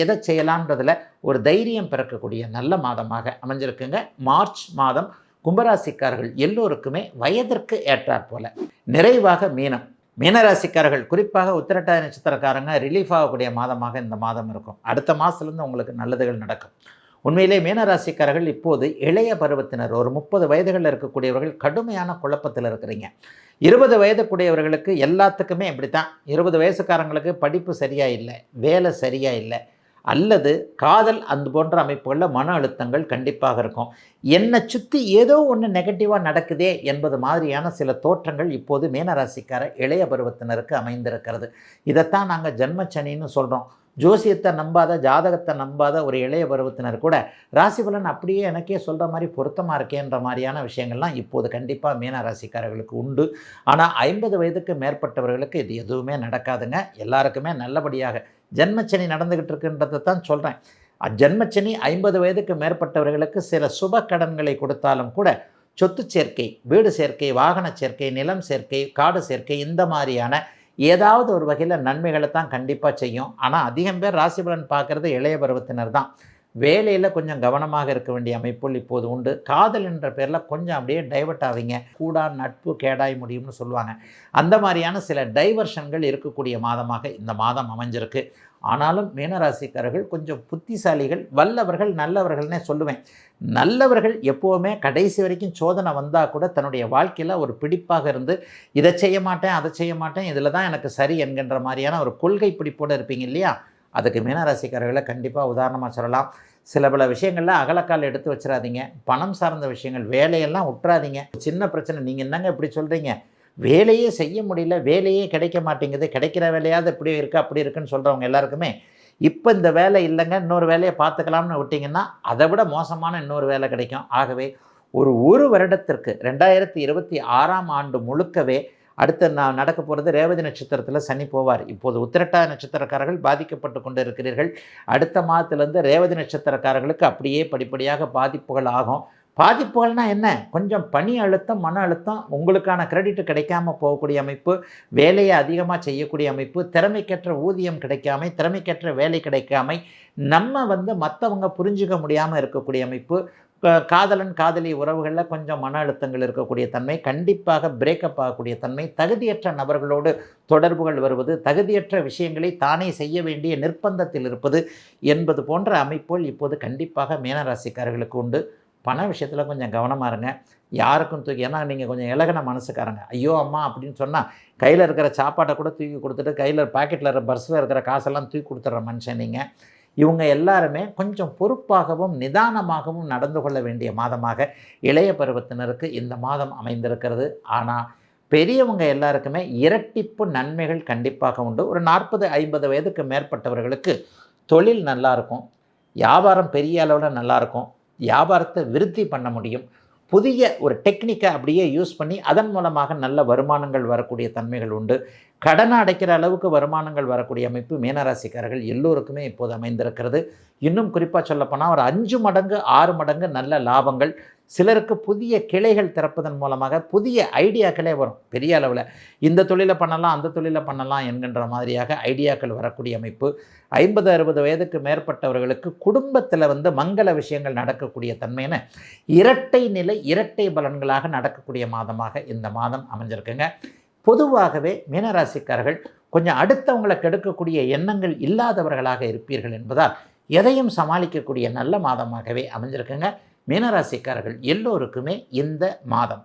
எதை செய்யலான்றதில் ஒரு தைரியம் பிறக்கக்கூடிய நல்ல மாதமாக அமைஞ்சிருக்குங்க. மார்ச் மாதம் கும்பராசிக்காரர்கள் எல்லோருக்குமே வயதிற்கு ஏற்றாற் போல. நிறைவாக மீனராசிக்காரர்கள் குறிப்பாக உத்திரட்டாதி நட்சத்திரக்காரங்க ரிலீஃப் ஆகக்கூடிய மாதமாக இந்த மாதம் இருக்கும். அடுத்த மாதத்துலேருந்து உங்களுக்கு நல்லதுகள் நடக்கும். உண்மையிலே மீனராசிக்காரர்கள் இப்போது இளைய பருவத்தினர், ஒரு 30 வயதுகளில் இருக்கக்கூடியவர்கள் கடுமையான குழப்பத்தில் இருக்கிறீங்க. 20 வயதுக்குடையவர்களுக்கு எல்லாத்துக்குமே இப்படித்தான். 20 வயசுக்காரங்களுக்கு படிப்பு சரியாக இல்லை, வேலை சரியாக இல்லை, அல்லது காதல் அந்த போன்ற அமைப்புகளில் மன அழுத்தங்கள் கண்டிப்பாக இருக்கும். என்னை சுற்றி ஏதோ ஒன்று நெகட்டிவாக நடக்குதே என்பது மாதிரியான சில தோற்றங்கள் இப்போது மீனராசிக்கார இளைய பருவத்தினருக்கு அமைந்திருக்கிறது. இதைத்தான் நாங்கள் ஜென்மச்சனின்னு சொல்கிறோம். ஜோசியத்தை நம்பாத, ஜாதகத்தை நம்பாத ஒரு இளைய பருவத்தினர் கூட ராசிபலன் அப்படியே எனக்கே சொல்கிற மாதிரி பொருத்தமாக இருக்கேன்ற மாதிரியான விஷயங்கள்லாம் இப்போது கண்டிப்பாக மீன ராசிக்காரர்களுக்கு உண்டு. ஆனால் 50 வயதுக்கு மேற்பட்டவர்களுக்கு இது எதுவுமே நடக்காதுங்க. எல்லாருக்குமே நல்லபடியாக ஜென்மச்சனி நடந்துக்கிட்டு இருக்குன்றதை தான் சொல்கிறேன். ஜென்மச்சனி 50 வயதுக்கு மேற்பட்டவர்களுக்கு சில சுப கடன்களை கொடுத்தாலும் கூட சொத்து சேர்க்கை, வீடு சேர்க்கை, வாகன சேர்க்கை, நிலம் சேர்க்கை, காடு சேர்க்கை, இந்த மாதிரியான ஏதாவது ஒரு வகையில் நன்மைகளை தான் கண்டிப்பாக செய்யும். ஆனால் அதிகம் பேர் ராசிபலன் பார்க்குறது இளைய பருவத்தினர் தான். வேலையில் கொஞ்சம் கவனமாக இருக்க வேண்டிய அமைப்புகள் இப்போது உண்டு. காதல் என்ற பேரில் கொஞ்சம் அப்படியே டைவர்ட் ஆவீங்க. கூடா நட்பு கேடாய் முடியும்னு சொல்லுவாங்க. அந்த மாதிரியான சில டைவர்ஷன்கள் இருக்கக்கூடிய மாதமாக இந்த மாதம் அமைஞ்சிருக்கு. ஆனாலும் மீனராசிக்காரர்கள் கொஞ்சம் புத்திசாலிகள், வல்லவர்கள், நல்லவர்கள்னே சொல்லுவேன். நல்லவர்கள் எப்போவுமே கடைசி வரைக்கும் சோதனை வந்தால் கூட தன்னுடைய வாழ்க்கையில் ஒரு பிடிப்பாக இருந்து இதை செய்ய மாட்டேன், அதை செய்ய மாட்டேன், இதில் தான் எனக்கு சரி என்கின்ற மாதிரியான ஒரு கொள்கை பிடிப்போடு இருப்பீங்க இல்லையா, அதுக்கு மீனராசிக்காரர்களை கண்டிப்பாக உதாரணமாக சொல்லலாம். சில பல விஷயங்களில் அகலக்கால் எடுத்து வச்சிடாதீங்க. பணம் சார்ந்த விஷயங்கள், வேலையெல்லாம் விட்டுறாதீங்க. சின்ன பிரச்சனை, நீங்கள் என்னங்க இப்படி சொல்கிறீங்க, வேலையே செய்ய முடியல, வேலையே கிடைக்க மாட்டேங்குது, கிடைக்கிற வேலையாவது இப்படி இருக்குது அப்படி இருக்குன்னு சொல்கிறவங்க எல்லாருக்குமே இப்போ இந்த வேலை இல்லைங்க, இன்னொரு வேலையை பார்த்துக்கலாம்னு விட்டிங்கன்னா அதை விட மோசமான இன்னொரு வேலை கிடைக்கும். ஆகவே ஒரு வருடத்திற்கு 2026ஆம் ஆண்டு முழுக்கவே அடுத்து நான் நடக்க போகிறது ரேவதி நட்சத்திரத்தில் சனி போவார். இப்போது உத்திரட்டாதி நட்சத்திரக்காரர்கள் பாதிக்கப்பட்டு கொண்டு இருக்கிறீர்கள். அடுத்த மாதத்திலேருந்து ரேவதி நட்சத்திரக்காரர்களுக்கு அப்படியே படிப்படியாக பாதிப்புகள் ஆகும். பாதிப்புகள்னால் என்ன, கொஞ்சம் பணி அழுத்தம், மன அழுத்தம், உங்களுக்கான கிரெடிட் கிடைக்காம போகக்கூடிய அமைப்பு, வேலையை அதிகமாக செய்யக்கூடிய அமைப்பு, திறமைக்கேற்ற ஊதியம் கிடைக்காமை, திறமைக்கேற்ற வேலை கிடைக்காமை, நம்ம மற்றவங்க புரிஞ்சுக்க முடியாமல் இருக்கக்கூடிய அமைப்பு, காதலன் காதலி உறவுகளில் கொஞ்சம் மன அழுத்தங்கள் இருக்கக்கூடிய தன்மை, கண்டிப்பாக பிரேக்கப் ஆகக்கூடிய தன்மை, தகுதியற்ற நபர்களோடு தொடர்புகள் வருவது, தகுதியற்ற விஷயங்களை தானே செய்ய வேண்டிய நிர்பந்தத்தில் இருப்பது என்பது போன்ற அமைப்புகள் இப்போது கண்டிப்பாக மீனராசிக்காரர்களுக்கு உண்டு. பண விஷயத்தில் கொஞ்சம் கவனமாக இருங்க. யாருக்கும் ஏன்னா நீங்கள் கொஞ்சம் இலகின மனசுக்காரங்க. ஐயோ அம்மா அப்படின்னு சொன்னால் கையில் இருக்கிற சாப்பாட்டை கூட தூக்கி கொடுத்துட்டு கையில் பாக்கெட்டில் இருக்கிற பர்ஸில் இருக்கிற காசெல்லாம் தூக்கி கொடுத்துட்ற மனுஷன் நீங்கள். இவங்க எல்லாருமே கொஞ்சம் பொறுப்பாகவும் நிதானமாகவும் நடந்து கொள்ள வேண்டிய மாதமாக இளைய பருவத்தினருக்கு இந்த மாதம் அமைந்திருக்கிறது. ஆனால் பெரியவங்க எல்லாருக்குமே இரட்டிப்பு நன்மைகள் கண்டிப்பாக உண்டு. ஒரு 40-50 வயதுக்கு மேற்பட்டவர்களுக்கு தொழில் நல்லாயிருக்கும், வியாபாரம் பெரிய அளவில் நல்லாயிருக்கும், வியாபாரத்தை விருத்தி பண்ண முடியும். புதிய ஒரு டெக்னிக்கை அப்படியே யூஸ் பண்ணி அதன் மூலமாக நல்ல வருமானங்கள் வரக்கூடிய தன்மைகள் உண்டு. கடனை அடைக்கிற அளவுக்கு வருமானங்கள் வரக்கூடிய அமைப்பு மீனராசிக்காரர்கள் எல்லோருக்குமே இப்போது அமைந்திருக்கிறது. இன்னும் குறிப்பாக சொல்லப்போனால் ஒரு 5 மடங்கு 6 மடங்கு நல்ல லாபங்கள், சிலருக்கு புதிய கிளைகள் திறப்பதன் மூலமாக புதிய ஐடியாக்களே வரும். பெரிய அளவில் இந்த தொழிலை பண்ணலாம், அந்த தொழிலை பண்ணலாம் என்கின்ற மாதிரியாக ஐடியாக்கள் வரக்கூடிய அமைப்பு. 50-60 வயதுக்கு மேற்பட்டவர்களுக்கு குடும்பத்தில் மங்கள விஷயங்கள் நடக்கக்கூடிய தன்மைன்னு இரட்டை நிலை, இரட்டை பலன்களாக நடக்கக்கூடிய மாதமாக இந்த மாதம் அமைஞ்சிருக்குங்க. பொதுவாகவே மீனராசிக்காரர்கள் கொஞ்சம் அடுத்தவங்களை கெடுக்கக்கூடிய எண்ணங்கள் இல்லாதவர்களாக இருப்பீர்கள் என்பதால் எதையும் சமாளிக்கக்கூடிய நல்ல மாதமாகவே அமைஞ்சிருக்குங்க. மீனராசிக்காரர்கள் எல்லோருக்குமே இந்த மாதம்